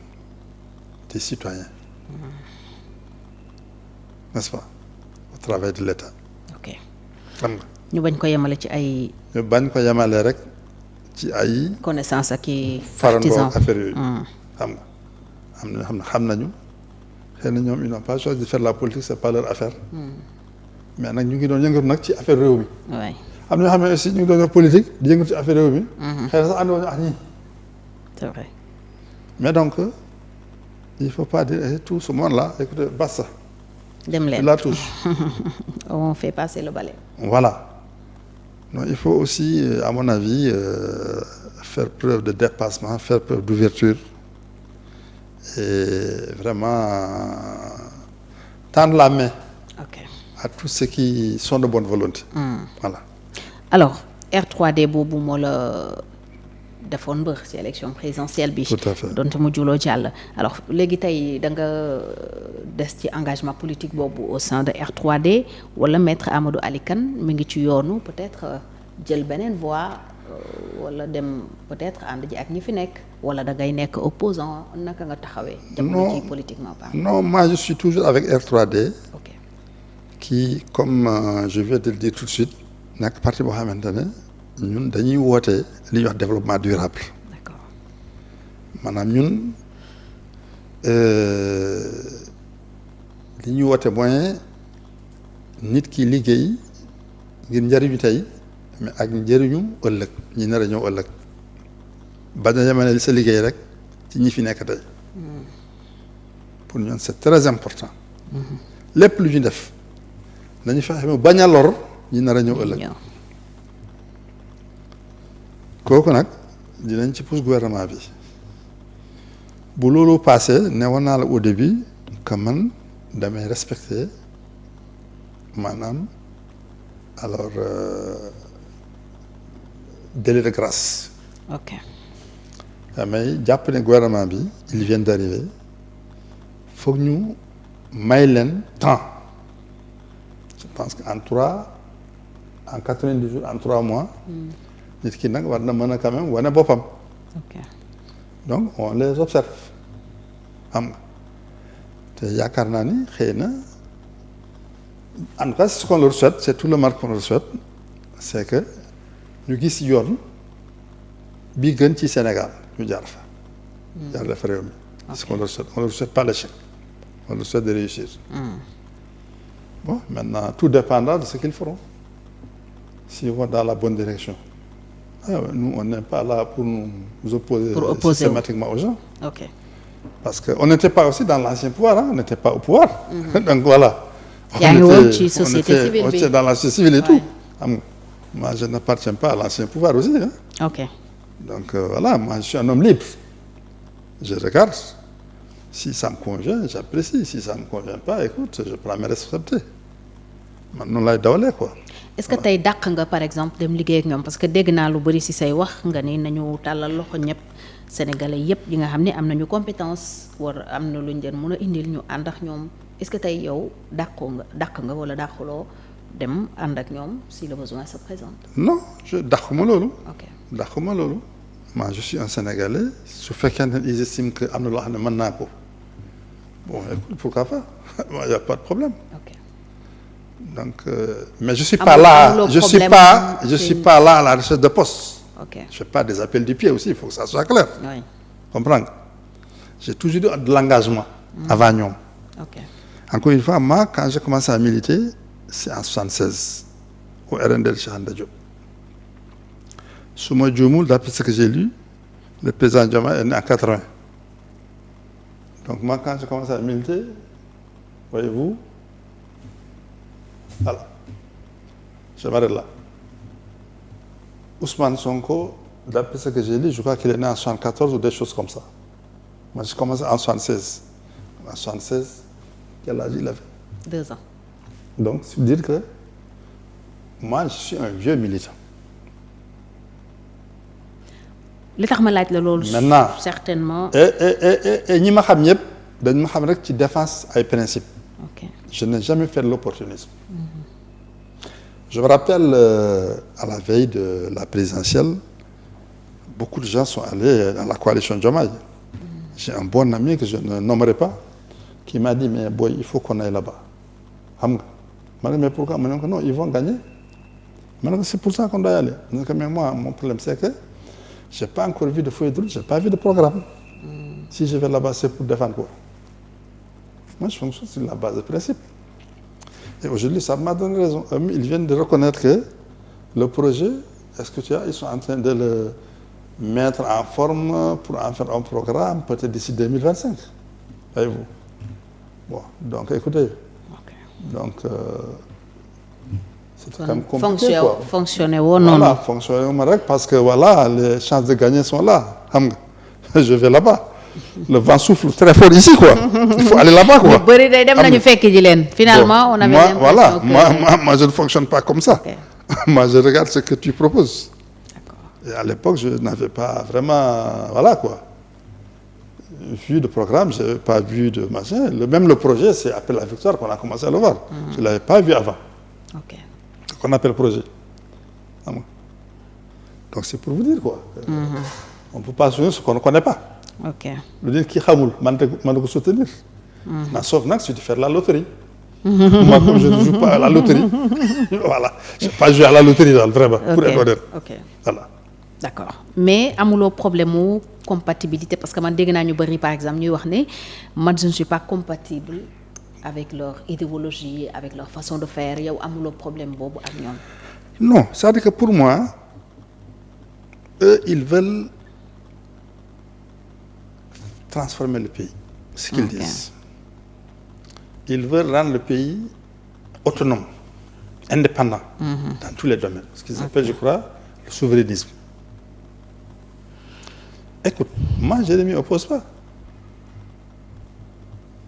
des citoyens, n'est-ce pas, au travail de l'État. ok xam nga. ñu bañ ko yemale ci ay. ñu bañ ko yemale rek ci ay. connaissance ak i. farandoo affaire yooyu. xam nga am na xam ne xam nañu xëy na ñoom ils n'ont pas choisi de faire la politique c'est pas leur affaire. mais nag ñu ngi doon yëngatu nag ci affaire réew mi. waay am na ñoo xam ne aussi ñu ngi doon def politique di yëngatu ci affaire réew mi. xëy na sax ànd woon ak ñii. c'est vrai. mais donc il faut pas dire tout ce monde là écoutez basta. dem leen la touche. on fait passer le balai. Voilà. Donc, il faut aussi, à mon avis, faire preuve de dépassement, faire preuve d'ouverture et vraiment tendre la main à tous ceux qui sont de bonne volonté. Voilà. Alors, R3D boobu moo la defoon mbër ci élection présidentielle bi. Tout à fait. donte mu juloo jàll. alors léegi tey da nga des ci engagement politique boobu au sein de R3D wala maître Amadou Ali Kane mi ngi ci yoonu peut-être jël beneen voie wala dem peut-être ànd ji ak ñi fi nekk wala da ngay nekk opposant naka nga taxawee. jamono ci politiquement pas. Non, moi je suis toujours avec R3D. ok qui comme je viens de le dire tout de suite nekk parti boo xamante ne ñun dañuy woote li ñuy wax développement durable. d'accord maanaam ñun li ñuy woote mooy nit ki liggéey ngir njëriñu tey mais ak njëriñu ëllëg ñi nar a ñëw ëllëg bañ a yemale sa liggéey rek ci ñi fi nekk tey pour ñun c'est très important. lépp lu ñu def dañu fexe ba bañ a lor ñi nar a ñëw ëllëg. kooku nag dinañ ci pousse gouvernement bi bu loolu passé ne woon naa la au début que man damay respecter maanaam alors délai de grâce. ok damay jàpp ne gouvernement bi il vient d'arriver foog ñu may leen temps je pense que en 90 jours en 3 mois. nit ki nag war na mën a quand même wane boppam. ok donc on les observe xam nga te yaakaar naa ni xëy na en tout cas ce qu'on leur souhaite c'est tout le mal qu'on leur souhaite c'est que ñu gis yoon bi gën ci Sénégal ñu jaar fa. jaar dafa réew mi. ce qu'on leur souhaite on leur souhaite pas l'échec on leur souhaite de réussir. Bon maintenant tout dépendra de ce qu'ils feront s'ils vont dans la bonne direction. Ah, nous, on n'est pas là pour nous opposer systématiquement aux gens. ok Parce qu'on n'était pas aussi dans l'ancien pouvoir, hein? On n'était pas au pouvoir. Donc voilà. yaa ngi woon ci société civile on bi était dans la société civile et tout. Moi, je n'appartiens pas à l'ancien pouvoir aussi. Hein? ok Donc voilà, moi, je suis un homme libre. Je regarde. Si ça me convient, j'apprécie. Si ça ne me convient pas, écoute, je prends mes responsabilités. Man noonu lay dawalee quoi. est-ce que tey dàq nga par exemple dem liggéey ak ñoom parce que dégg naa lu bari ci say wax nga ni nañu tàllal loxo ñëpp sénégalais yëpp yi nga xam ne am nañu compétence war am na luñ leen mën a indil ñu ànd ak ñoom est-ce que tey yow dàq nga wala dàquloo dem ànd ak ñoom si le besoin se présente. Non, je dàquma loolu. ok dàquma loolu. moi je suis un sénégalais su fekkee ne ils estiment que am na loo xam ne mën naa ko bon écoute pourquoi pas il y a pas de problème. ok donc mais je suis pas là je suis pas là à la recherche de poste. ok je fais pas des appels du pied aussi il faut que ça soit clair. oui comprendre j'ai toujours eu de l'engagement. avant ñoom. ok encore une fois moi quand j'ai commencé à militer c'est en 76 au RNDL Cheikh Anta Diop. Su ma juumul, d'après ce que j'ai lu, le président Diomaye est né en 80. Donc moi, quand j'ai commencé à militer, voyez-vous, voilà, je m'arrête là. Ousmane Sonko, d'après ce que j'ai lu, je crois qu'il est né en 74 ou des choses comme ça. Moi, j'ai commencé en 76. En 76, quel âge il avait? 2 ans. Donc, c'est dire que moi, je suis un vieux militant. li tax ma laaj la loolu. Maintenant certainement. et ñi ma xam ñëpp dañ ma xam rek ci défense ay principe. Ok. Je n'ai jamais fait de l'opportunisme. Je me rappelle à la veille de la présidentielle, beaucoup de gens sont allés dans la coalition Diomaye. J'ai un bon ami que je ne nommerai pas qui m'a dit mais boy, il faut qu'on aille là-bas. Xam nga ma ne mais pourquoi? Ma ne ko non, ils vont gagner. Ma ne ko c'est pour ça qu'on doit y aller. Ma ne ko mais moi mon problème c'est que j'ai pas encore vu de feuille de route, j'ai pas vu de programme. Si je vais là-bas, c'est pour défendre quoi? Moi, je fonctionne sur la base de principe. Et aujourd'hui, ça m'a donné raison. Ils viennent de reconnaître que le projet, est-ce que tu as, ils sont en train de le mettre en forme pour en faire un programme, peut-être d'ici 2025. Voyez-vous? Bon, donc écoutez. Ok. Donc, c'est quand même compliqué, quoi. Fonctionner ou non? Voilà, fonctionner au Maroc parce que voilà, les chances de gagner sont là. Je vais là-bas. Le vent souffle très fort ici, quoi. Il faut aller là-bas, quoi. bëri day dem nañu fekk ji leen. Finalement, on avait l'impression voilà, que... moi, je ne fonctionne pas comme ça. Okay. Moi, je regarde ce que tu proposes. D'accord. Et à l'époque, je n'avais pas vraiment, voilà, quoi, vu de programme, je n'avais pas vu de machin. Même le projet, c'est après la victoire qu'on a commencé à le voir. Je ne l'avais pas vu avant. Ok. Ce qu'on appelle projet. Donc c'est pour vous dire quoi. On ne peut pas soutenir ce qu'on ne connaît pas. Ok. Le dire qui xamul, man ko soutenir. Sauf si tu fais la loterie. Moi, comme je ne joue pas à la loterie, voilà, je n'ai pas joué à la loterie, vraiment, pour être honnête. Ok. Voilà. D'accord. Mais amuloo problème ou compatibilité parce que man dégg naa ñu bëri par exemple ñuy wax ne man je ne suis pas compatible avec leur idéologie, avec leur façon de faire. Yow amuloo problème boobu ak ñoom. Non, c'est-à-dire que pour moi, eux, ils veulent transformer le pays, ce qu'ils disent. Ils veulent rendre le pays autonome, indépendant, dans tous les domaines. Ce qu'ils appellent, je crois, le souverainisme. Écoute, moi, je ne m'y oppose pas.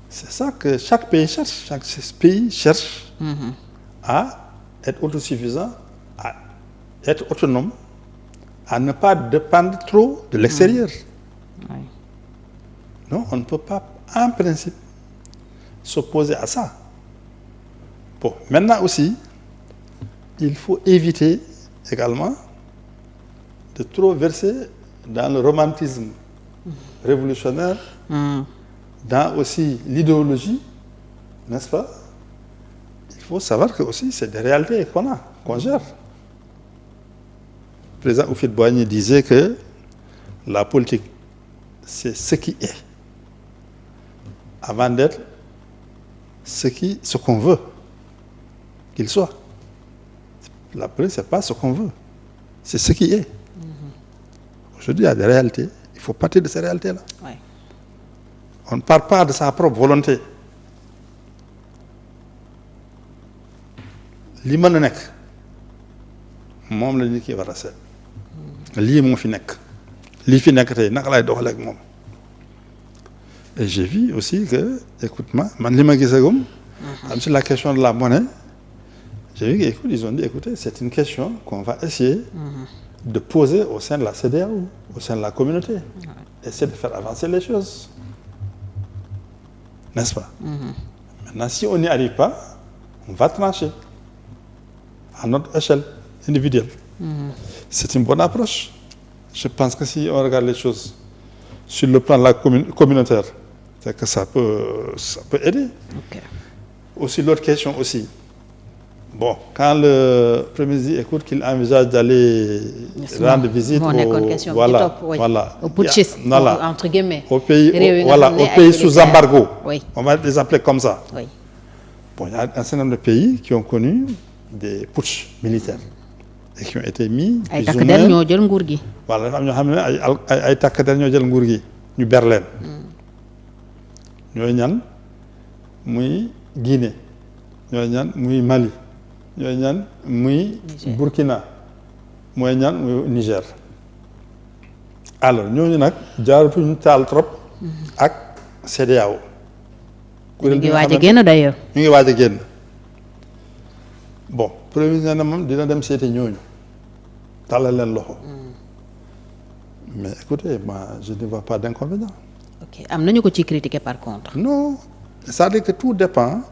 C'est ça que chaque pays cherche. Chaque pays cherche à être autosuffisant, à être autonome, à ne pas dépendre trop de l'extérieur. Oui. Non, on ne peut pas, en principe, s'opposer à ça. Bon, maintenant aussi, il faut éviter également de trop verser dans le romantisme révolutionnaire, dans aussi l'idéologie, n'est-ce pas? Il faut savoir que aussi c'est des réalités qu'on gère. Le président Houphouët-Boigny disait que la politique, c'est ce qui est, avant d'être ce qu'on veut qu'il soit. La politique, ce n'est pas ce qu'on veut, c'est ce qui est. Aujourd'hui, il y a des réalités, il faut partir de ces réalités-là. Oui. On ne part pas de sa propre volonté. Li mën a nekk moom la nit ki war a seet. Lii moo fi nekk. Lii fi nekk tey naka laay doxalee ak moom. Et j'ai vu aussi que, écoute-moi, man li ma gisagum, sur la question de la monnaie, j'ai vu qu'écoute, ils ont dit, écoutez, c'est une question qu'on va essayer de poser au sein de la CEDEAO, au sein de la communauté. Essayer de faire avancer les choses. N'est-ce pas? Maintenant, si on n'y arrive pas, on va trancher à notre échelle individuelle. C'est une bonne approche. Je pense que si on regarde les choses sur le plan de la communautaire, c'est que ça peut aider. Okay. Aussi, l'autre question aussi. Bon, quand le Premier ministre écoute qu'il envisage d'aller rendre visite au putschistes, entre guillemets, au pays sous embargo, oui. On va les appeler comme ça. Oui. Bon, il y a un certain nombre de pays qui ont connu des putsch militaires et qui ont été mis. ay takk der ñoo jël nguur gi. voilà dafa am ñoo xam ne ay takk der ñoo jël nguur gi ñu ber leen. ñooy ñan muy Guinée ñooy ñan muy Mali ñooy ñan muy Burkina mooy ñan muy Niger. alors ñooñu nag jaaratuñu taal trop. ak CEDEAO. ñu ngi waaj a génn d'ailleurs. ñu ngi waaj a génn bon premier ministre na moom dina dem seeti ñooñu tàllal leen loxo. mais écoutez moi je ne vois pas d'inconvénient. ok am nañu ko ci critiquer par contre. non c'est-à-dire que tout dépend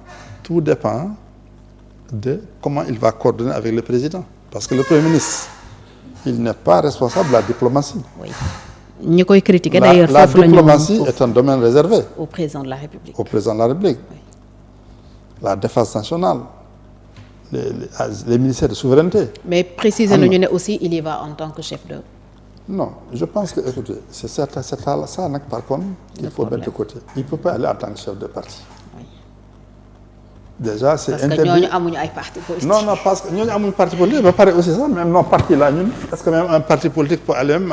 de comment il va coordonner avec le président parce que le premier ministre il n'est pas responsable de la diplomatie. oui ñi koy critiquer d'ailleurs foofu la diplomatie est un domaine réservé. au président de la République. au président de la République. Oui. La défense nationale les ministères de souveraineté. mais préciser nañu ne aussi il y va en tant que chef de. non je pense que écoutez c'est ça nag par contre il faut mettre de côté il peut pas aller en tant que chef de parti. Oui. déjà c'est interdit parce que ñooñu amuñu ay parti politique. non parce que ñooñu amuñu parti politique ba pare aussi sax même non parti là ñun est-ce que même un parti politique peut aller même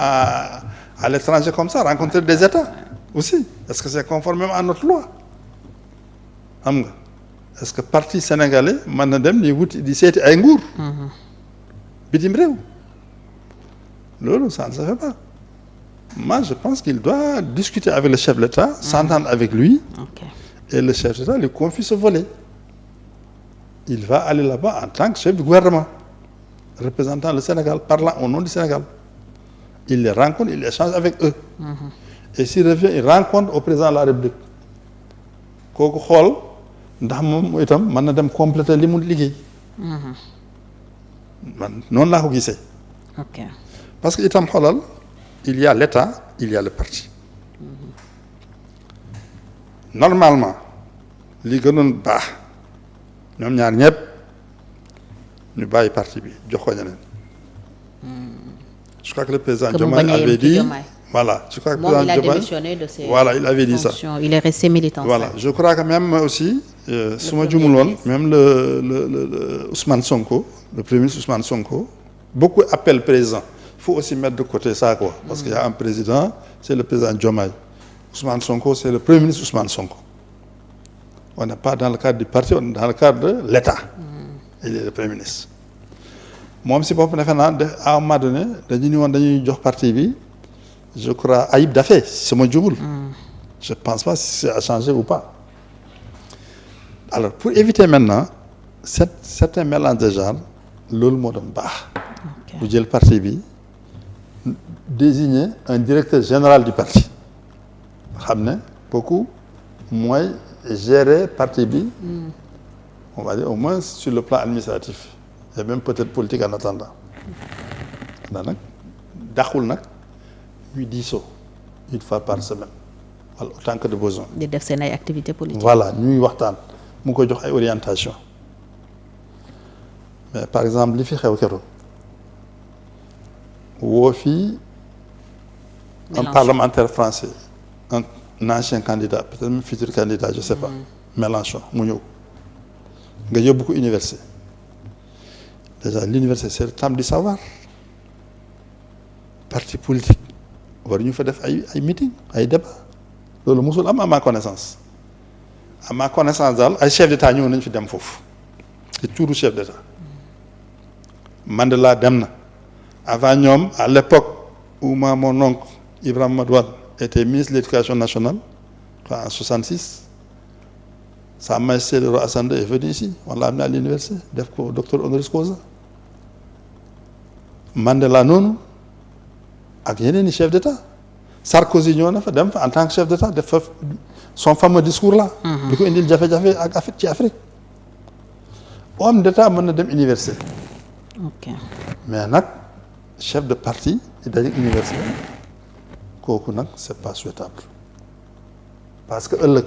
à l'étranger comme ça rencontrer des États aussi est-ce que c'est conforme même à notre loi xam nga est-ce que parti sénégalais mën na dem di wuti di seeti ay nguur. bitim réew. loolu ça ne se fait pas moi je pense qu'il doit discuter avec le chef de l'État s'entendre avec lui. Okay. Et le chef de l'État lui confie ce volet. Il va aller là-bas en tant que chef du gouvernement représentant le Sénégal parlant au nom du Sénégal. Il les rencontre il échange avec eux. Et s'il revient il rencontre au président de la République kooku xool ndax moom itam mën na dem compléter li mu liggéey. man noonu laa ko gisee. ok. parce que itam xoolal il y a l'État il y a le parti. normalement li gënoon baax ñoom ñaar ñëpp ñu bàyyi parti bi jox ko ñeneen. je crois que le président Diomaye avait dit voilà je crois que le président Diomaye il a démissionné de ses voilà il avait dit ça. il est resté militant. voilà je crois que même aussi su ma jumul woon même le Ousmane Sonko le premier ministre Ousmane Sonko beaucoup appellent président. Il faut aussi mettre de côté ça quoi parce qu'il y a un président c'est le président Diomaye Ousmane Sonko c'est le premier ministre Ousmane Sonko on n'est pas dans le cadre du parti on est dans le cadre de l'État. Il est le premier ministre moom si bopp defe naa à un moment donné dañu ni woon dañuy jox parti bi je crois Ayib Daffé sama jubul je pense pas si ça a changé ou pas alors pour éviter maintenant certain mélange de genres loolu moo doon baax bu jël parti bi désigner un directeur général du parti xam ne kooku mooy gérer parti bi on va dire au moins sur le plan administratif et même peut-être politique en attendant ndax nag daxul nag ñuy diisoo une fois par semaine wala autant que de besoin. di def seen ay activités politiques. voilà ñuy waxtaan mu ko jox ay orientation mais par exemple li fi xew keroog woo fii un parlementaire français un ancien candidat peut-être même futur candidat je sais pas Mélenchon mu ñëw nga yóbbu ko université déjà l'université c'est le temps du savoir parti politique war ñu fa def ay meeting ay débat loolu mosul am à ma connaissance daal ay chef d'état ñëw nañ fi dem foofu ci tuuru chef d'état Mandela dem na avant ñoom à l'époque où mon oncle Ibrahima Madouane était ministre de l'éducation nationale en 66 Sa Majesté le roi Hassan II est venu ici on l'a amené à l'université def ko docteur honoris causa Mandela noonu ak yeneen i chef d'état Sarkozy ñëw na fa dem fa en tant que chef d'état def fa son fameux discours là di ko indil jafe-jafe ak Afrique ci Afrique homme d'état mën na dem université mais nag chef de parti di daje université kooku nag c'est pas souhaitable parce que ëllëg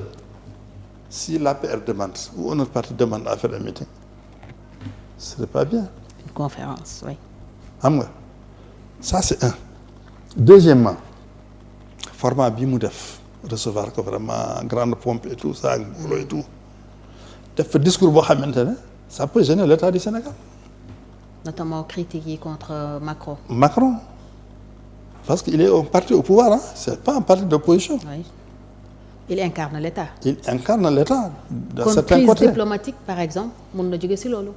si l'APR demande ou un autre parti demande à faire un meeting ce n'est pas bien. Une conférence, oui. xam nga ça c'est un. Deuxièmement format bi mu def recevoir ko vraiment grande pompe et tout ça ak mbooloo et tout def fa discours boo xamante ne ça peut gêner l'État du Sénégal. notamment critiques yi contre Macron. Macron parce qu'il est un parti au pouvoir hein c'est pas un parti d'opposition. Oui. Il incarne l'État. Il incarne l'État dans certains crise côtés. diplomatique par exemple mun na jóge ci loolu.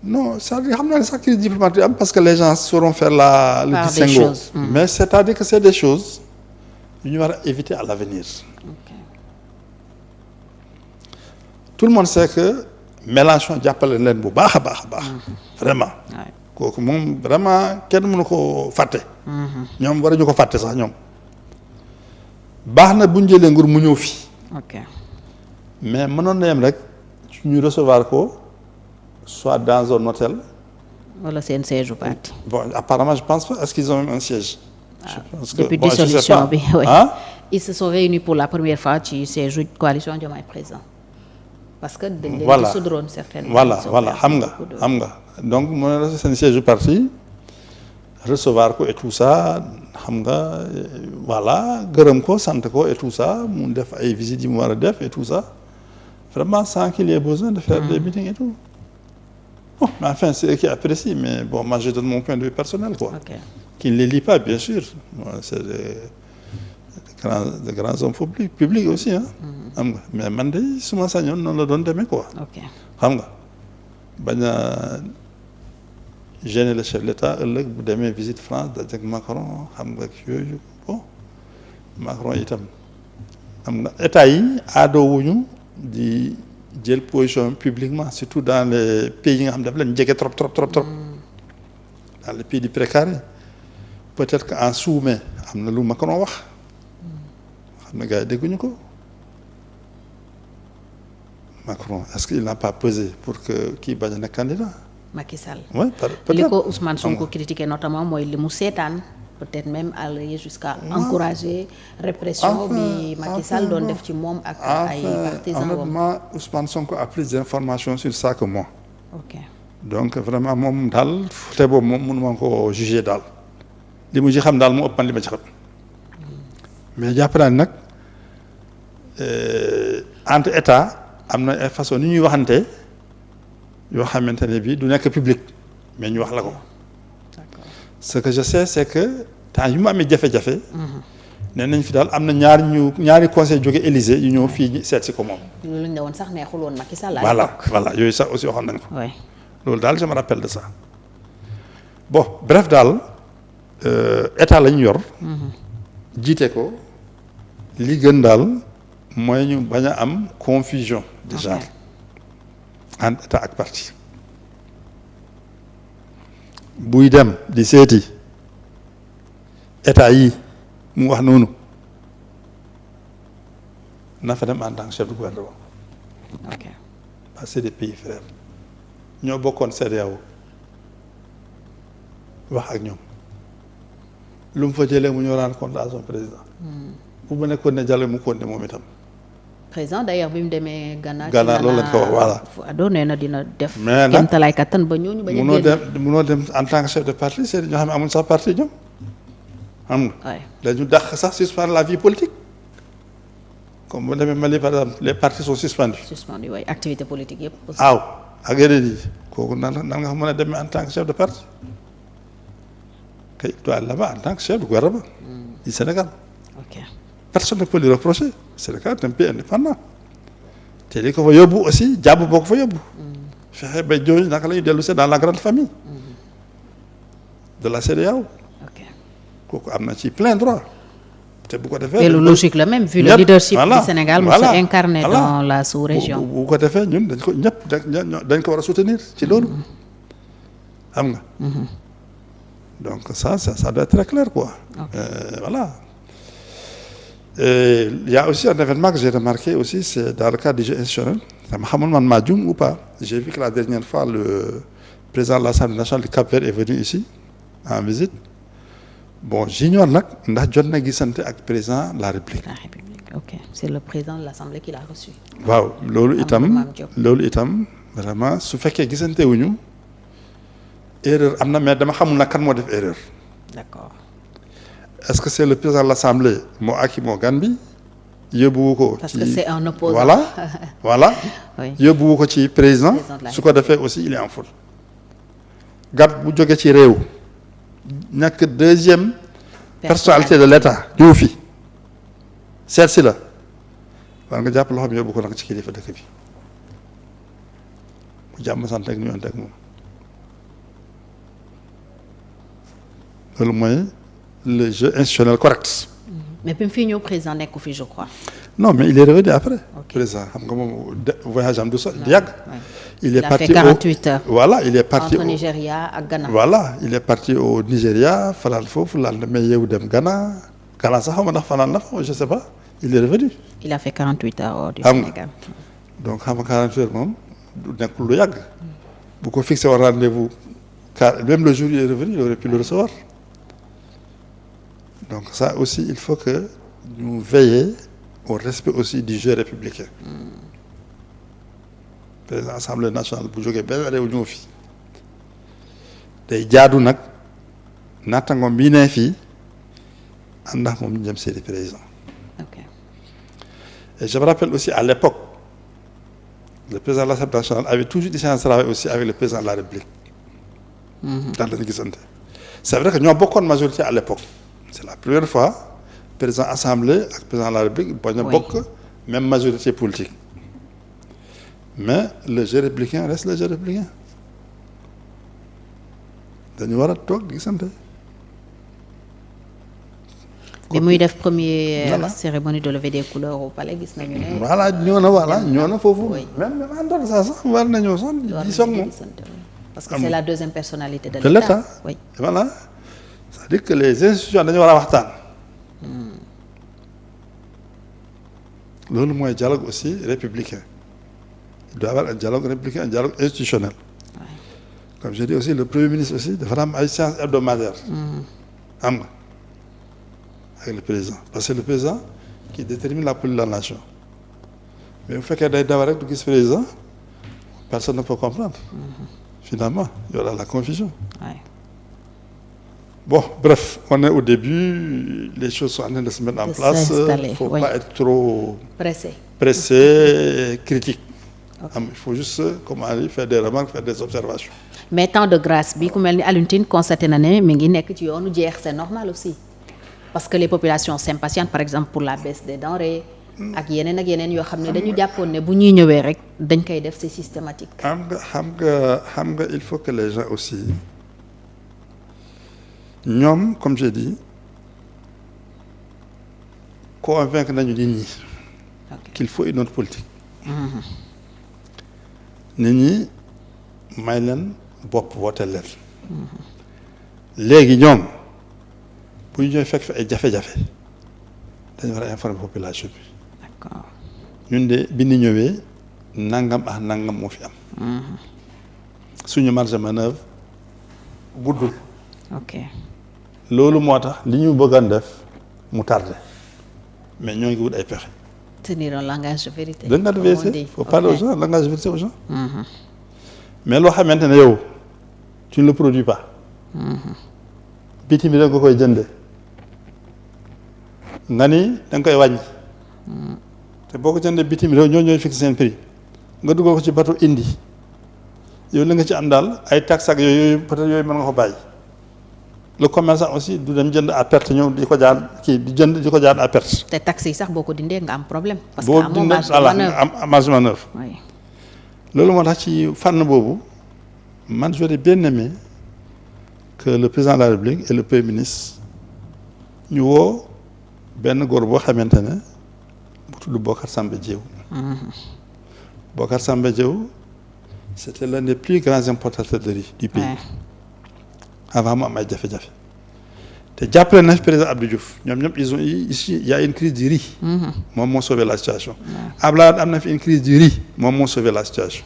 Non c'est-à-dire xam naa ne sax crise diplomatique am parce que les gens sauront faire le distinguo. Mais c'est-à-dire que c'est des choses yu ñu war a éviter à l'avenir. Okay. Tout le monde sait que Mélenchon jàppale leen bu baax a baax a baax. Vraiment. kooku moom vraiment kenn mënu ko fàtte. ñoom war ñu ko fàtte sax ñoom. baax na bu ñu jëlee nguur mu ñëw fii. ok mais mënoon na yem rek ñu recevoir ko soit dans un hôtel. wala seen siège u parti. Bon apparemment je pense pas est-ce qu'ils ont même un siège. je pense que depuis dissolution bi oui. Ils se sont réunis pour la première fois ci siège coalition Diomaye Président. parce que dañ leen dissoudre certainement. voilà xam nga donc mu ne la seen siège parti recevoir ko et tout ça xam nga voilà gërëm ko sant ko et tout ça mu def ay visites yi mu war a def et tout ça vraiment sans qu'il y ait besoin de faire des meetings et tout bon mais enfin c'est eux qui apprécient mais bon moi je donne mon point de vue personnel quoi. Okay. Qui ne les lit pas bien sûr c'est des grands hommes publics aussi ah. xam nga mais man de suma sañoon noonu la doon demee quoi. xam nga bañ a gêner le chef de l'État ëllëg bu demee visite France dajeek Macron xam nga yooyu bon Macron itam xam nga état yi aadoowuñu di jël position publiquement surtout dans les pays yi nga xam daf leen jege trop. Dans les pays du précaré peut-être que en sous-main am na lu Macron wax xam na gars yi dégguñu ko. Macron est-ce qu'il n'a pas pesé pour que kii bañ a nekk candidat. Macky Sall. Oui peut-être li ko Ousmane Sonko critiqué notamment mooy li mu seetaan peut-être même aller jusqu'à encourager répression bi Macky Sall doon def ci moom ak ay partisans wam. honnêtement Ousmane Sonko a plus d'informations sur ça que moi. ok donc vraiment moom daal te boobu moom mënuma ko juger daal li mu ci xam daal mu ëpp man li ma ci xam mais jàpp naa ne nag entre état. am na ay façon ni ñuy waxante yoo xamante ne bii du nekk public mais ñu wax la ko. ce que je sais c'est que temps yu mu amee jafe-jafe. nee nañ fi daal am na ñaari conseil jóge Élysée yu ñëw fii seet si ko moom. loolu la ñu ne woon sax neexul woon Macky Sall. voilà yooyu sax aussi waxoon nañ ko. oui loolu daal je me rappelle de ça. bon bref daal état lañ yor. jiite ko li gën daal. mooy ñu bañ a am confusion de genre entre état ak parti buy dem di seeti état yi mu wax noonu na fa dem en tant que chef du gouvernement. ok parce que c'est des pays frères ñoo bokkoon CEDEAO wax ak ñoom lu mu fa jëlee mu ñëw rendre compte à son président. bu ma nekkoon ne jàll mu koon ne moom itam. président d'ailleurs bi mu demee Ghana loolu lañ ko wax voilà. Ado nee na dina def. mais nag kéemtalaay kattan ba ñooñu bañ a génn munoo dem en tant que chef de parti c'est ñoo xam ne amuñ sax parti ñoom xam nga. waay dañu dàq sax suspendre la vie politique comme bu demee Mali par exemple les partis sont suspendus. waay activité politique yëpp. waaw ak yeneen yi kooku nan nga mën a demee en tant que chef de parti kay doit là-bas en tant que chef du gouvernement du Sénégal. ok personne ne peut lui reprocher Sénégal est un pays indépendant te li ko fa yóbbu aussi jàpp boo ko fa yóbbu. fexe ba jooju naka la ñuy dellu dans la grande famille. de la CEDEAO. ok kooku am na ci plein droit. te bu ko defee. mais lu logique la même vu le leadership du Sénégal mu se incarné dans la sous-région. bu ko defee ñun dañ ko ñëpp dañ ko war a soutenir ci loolu. xam nga. donc ça doit être très clair quoi. Voilà. Il y a aussi un événement que j'ai remarqué aussi, c'est dans le cadre du jeu institutionnel. Ou pas. J'ai vu que la dernière fois, le président de l'Assemblée nationale du Cap-Vert est venu ici, en visite. Bon, j'ignore ndax jot na gisante ak président de la République. La République, ok. C'est le président de l'Assemblée qui l'a reçu. waaw loolu itam vraiment su fekkee gisante wuñu erreur am na mais dama xamul nag kan moo def erreur. D'accord. Est-ce que c'est le président de l'Assemblée moo gan bi yóbbuwu ko. parce que c'est un opposant. voilà. oui. yóbbuwu ko ci président su ko defee aussi il est en faute. gat bu jóge ci réew nekk deuxième personnalité de l'État ñëw fi seet si la war nga jàpp loxoom yóbbu ko nag ci kilifa dëkk bi mu jàmm sant ak nuyonte ak moom loolu mooy le jeu institutionnel correct. mais bi mu fi ñëw président nekku fi je crois. non mais il est revenu après. président xam nga moom voyage am du so di yàgg. il est parti fait 48 heures. voilà il est parti entre Nigeria ak Ghana. voilà il est parti au Nigeria fanaan foofu laal na mais yow dem Ghana sax xaw ma ndax fanaan na fa je sais pas il est revenu. il a fait 48 heures hors du Sénégal. donc xam nga 48 heures moom du nekkul lu yàgg. bu ko fixé woon rendez-vous car même le jour il est revenu il aurait pu le recevoir. donc ça aussi il faut que ñu veiller au respect aussi du jeu républicain. président assemblée nationale bu jógee benn réew ñëw fii day jaadu nag nattangoom bii ne fii ànd ak moom ñu jëm seeti président. ok et je me rappelle aussi à l'époque le président de l'Assemblée nationale avait toujours dit séance de travail aussi avec le président de la République. daal dañu gisante. c'est vrai que ñoo bokkoon majorité à l'époque. c'est la première fois président assemblée ak président de la République bañ a bokk même majorité politique mais le jeu républicain reste le jeu républicain dañu war a toog gisante. bi muy def première cérémonie de levée des couleurs au palais gis nañu ne. voilà ñoo na foofu. même en dehors de ça sax war nañoo sax di soog moom. parce que c'est la deuxième personnalité de l'État. Oui. Voilà c'est-à-dire que les institutions dañu war a waxtaan. loolu mooy dialogue aussi républicain il doit y avoir un dialogue républicain un dialogue institutionnel. comme je dis aussi le premier ministre aussi dafa am ay séances hebdomadaires. am nga avec le président parce que le président qui détermine la politique de la nation mais bu fekkee day daw rek du gis président personne ne peut comprendre. finalement il y aura la confusion. Bon, bref, on est au début, les choses sont en train de se mettre en place. Il ne faut pas être trop pressé, critique. Okay. Il faut juste, comme on dit, faire des remarques, faire des observations. Mais temps de grâce, bi ku mel ni Alioune Tine constaté na ne mi ngi nekk ci yoonu jeex c'est normal aussi. Parce que les populations s'impatientent par exemple pour la baisse des denrées. ak yeneen yoo xam ne dañu jàppoon ne bu ñuy ñëwee rek dañ koy def c'est systématique. xam nga il faut que les gens aussi. ñoom comme je dis convaincre nañu nit ñi qu'il faut une autre politique. nit ñi may leen bopp wooteel leen. léegi ñoom bu ñu ñëwee fekk fi ay jafe-jafe dañu war a informer population bi. d'accord ñun de bi ñu ñëwee nangam ak nangam moo fi am. suñu marge de manœuvre guddul. ok. loolu moo tax li ñu bëggoon def mu tardé mais ñoo ngi wut ay pexe. tenir un langage de vérité. dañ la de vérité faut parler aux gens langage de vérité aux gens. mais loo xamante ne yow tu ne le produis pas. bitim bi da nga koy jënde nga ni da nga koy wàññi. te boo ko jëndee bitim réew ñooy fixé seen prix nga dugal ko ci bateau indi yow la nga ci am daal ay taxes ak yooyu peut-être yooyu mën nga ko bàyyi. le commerçant aussi du dem jënd à perte ñëw di ko jaar di ko jaar à perte. te taxes yi sax boo ko dindee nga am problème. parce que amoo marge de manœuvre am marge de manœuvre. loolu moo tax ci fànn boobu man j'aurais bien aimé que le président de la République et le premier ministre ñu woo benn góor boo xamante ne bu tudd Bocar Samba Dièye. Bocar Samba Dièye c'était l'un des plus grands importateurs de riz du pays. avant mu am ay jafe-jafe te jàppale na fi président Abdou Diouf ñoom ñëpp ils ont ici il y a une crise du riz. moom moo sauvé la situation. Abdoulaye am na fi une crise du riz moom moo sauvé la situation.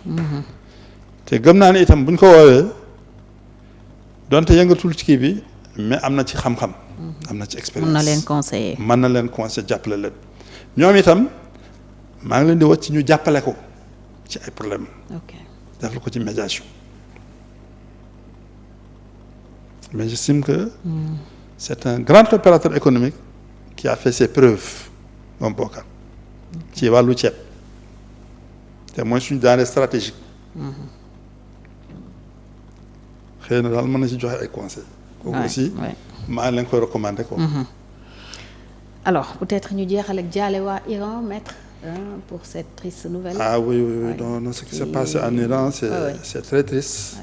te gëm naa ne itam bu ñu ko woowee donte yëngatul ci kii bi mais am na ci xam-xam. am na ci expérience mën na leen conseiller. mën na leen conseiller jàppale leen ñoom itam maa ngi leen di wàcc ci ñu jàppale ko ci ay problème ok defal ko ci médiation. mais j'estime que c'est un grand opérateur économique qui a fait ses preuves moom Bocar ci wàllu ceeb te mooy suñu denrée stratégique xëy na daal mën na ci joxe ay conseils. kooku aussi maa ngi leen koy recommander quoi. alors peut-être ñu jeexal ak jaale waa Iran maître pour cette triste nouvelle. Oui, non, ce qui s'est passé en Iran c'est très triste.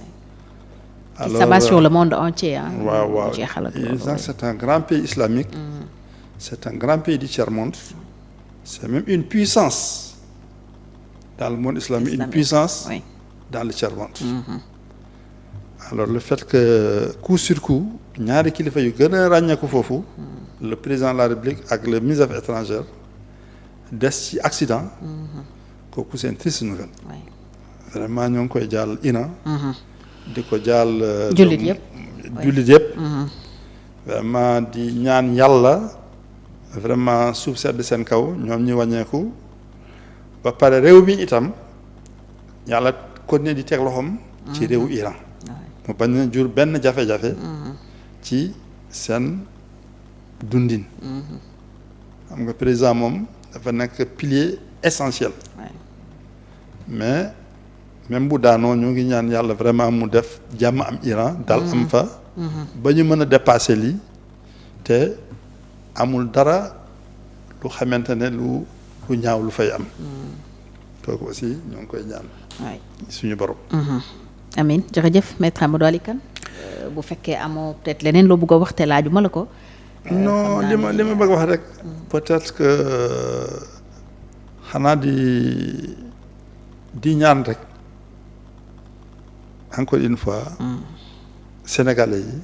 Alors qui s'abat sur le monde entier waaw Iran c'est un grand pays islamique. C'est un grand pays du tiers-monde. C'est même une puissance dans le monde islamique, une puissance dans le tiers-monde. Alors le fait que coup sur coup ñaari kilifa yu gën a ràññeeku foofu le président de la République ak le ministre des Affaires étrangères des ci accident kooku c'est une triste nouvelle. Vraiment ñoo ngi koy jaal Iran di ko jaal jullit yëpp vraiment di ñaan yàlla vraiment suuf sedd seen kaw ñoom ñi wàññeeku ba pare réew mi itam yàlla continuer di teg loxoom ci réewu Iran mu bañ a jur benn jafe-jafe ci seen dundin xam nga président moom dafa nekk pilier essentiel mais même bu daanoo ñu ngi ñaan yàlla vraiment mu def jàmm am Iran dal am fa ba ñu mën a dépasser lii te amul dara lu xamante ne lu ñaaw lu fay am kooku aussi ñoo ngi koy ñaan suñu borom amin jërëjëf maître Amadou Ali Kane bu fekkee amoo peut-être leneen loo bëgg a wax te laaju ma la ko non li ma bëgg wax rek peut-être que xanaa di ñaan rek encore une fois sénégalais yi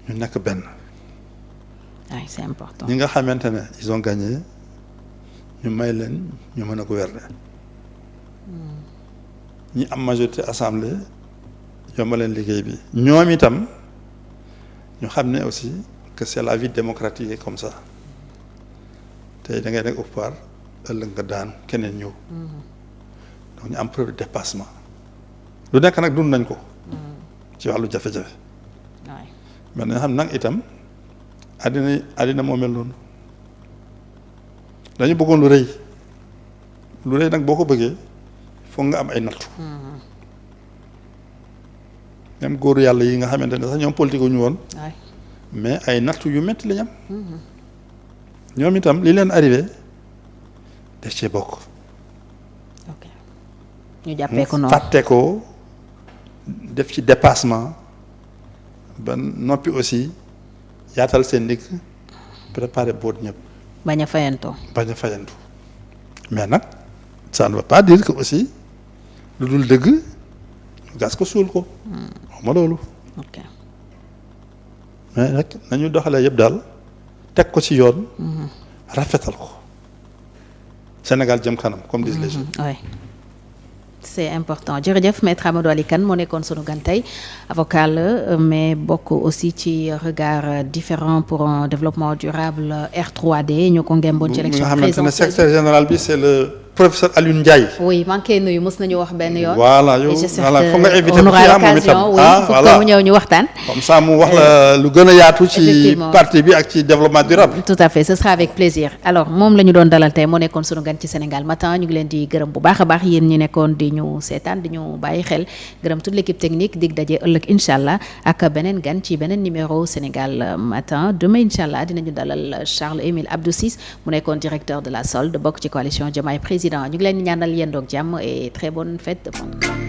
ñu nekk benn c'est important ñi nga xamante ne ils ont gagné ñu may leen ñu mën a gouverner ñi am majorité assemblée yombaleen liggéey bi ñoom itam ñu xam ne aussi que c'est la vie démocratique est comme ça tey da ngay nekk au pouvoir ëllëg nga daan keneen ñëw donc ñu am preuve de dépassement lu nekk nag dund nañ ko ci wàllu jafe-jafe mais nañ xam nag itam àddina moo mel noonu dañu bëggoon lu rëy nag boo ko bëggee foog nga am ay nattu même góoru yàlla yi nga xamante ne sax ñoom politique wu ñu woon mais ay nattu yu métti la ñu am ñoom itam li leen arrivé def cee bokk ñu jàppee ko noonu fàtte ko def ci dépassement ba noppi aussi yaatal seen ndigg préparer boot ñëpp bañ a fayantu mais nag ça ne veut pas dire que aussi lu dul dëgg ñu gas ko suul ko ma loolu mais nag nañu doxalee yëpp daal teg ko ci yoon rafetal ko Sénégal jëm kanam comme disent les jeunes c'est important jërëjëf maître Amadou Ali Kane moo nekkoon sunu gan tey avocat la mais bokk aussi ci regard différent pour un développement durable R3D ñu ko ngemboon ci élection présidentielle nga xamante ne secrétaire général bi c'est le professeur Alioune Ndiaye. oui maa ngi koy nuyu mos nañu wax benn yoon. voilà yow voilà foog nga invité on aura l'occasion voilà mu ñëw ñu waxtaan. comme ça mu wax la lu gën a yaatu. ci parti bi ak ci développement durable. tout à fait ce sera avec plaisir alors moom la ñu doon dalal tey moo nekkoon sunu gan ci Sénégal Matin ñu ngi leen di gërëm bu baax a baax yéen ñi nekkoon di ñu seetaan di ñu bàyyi xel gërëm toute l'équipe technique dig daje ëllëg incha allah ak beneen gan ci beneen numéro Sénégal Matin demain incha allah dinañu dalal Charles Émile Abdou Ciss mu nekkoon directeur de la SOLD bokk ci coalition Diomaye Président ñu ngi leen di ñaanal yéen doog jàmm et très bonne fête de Pentecôte.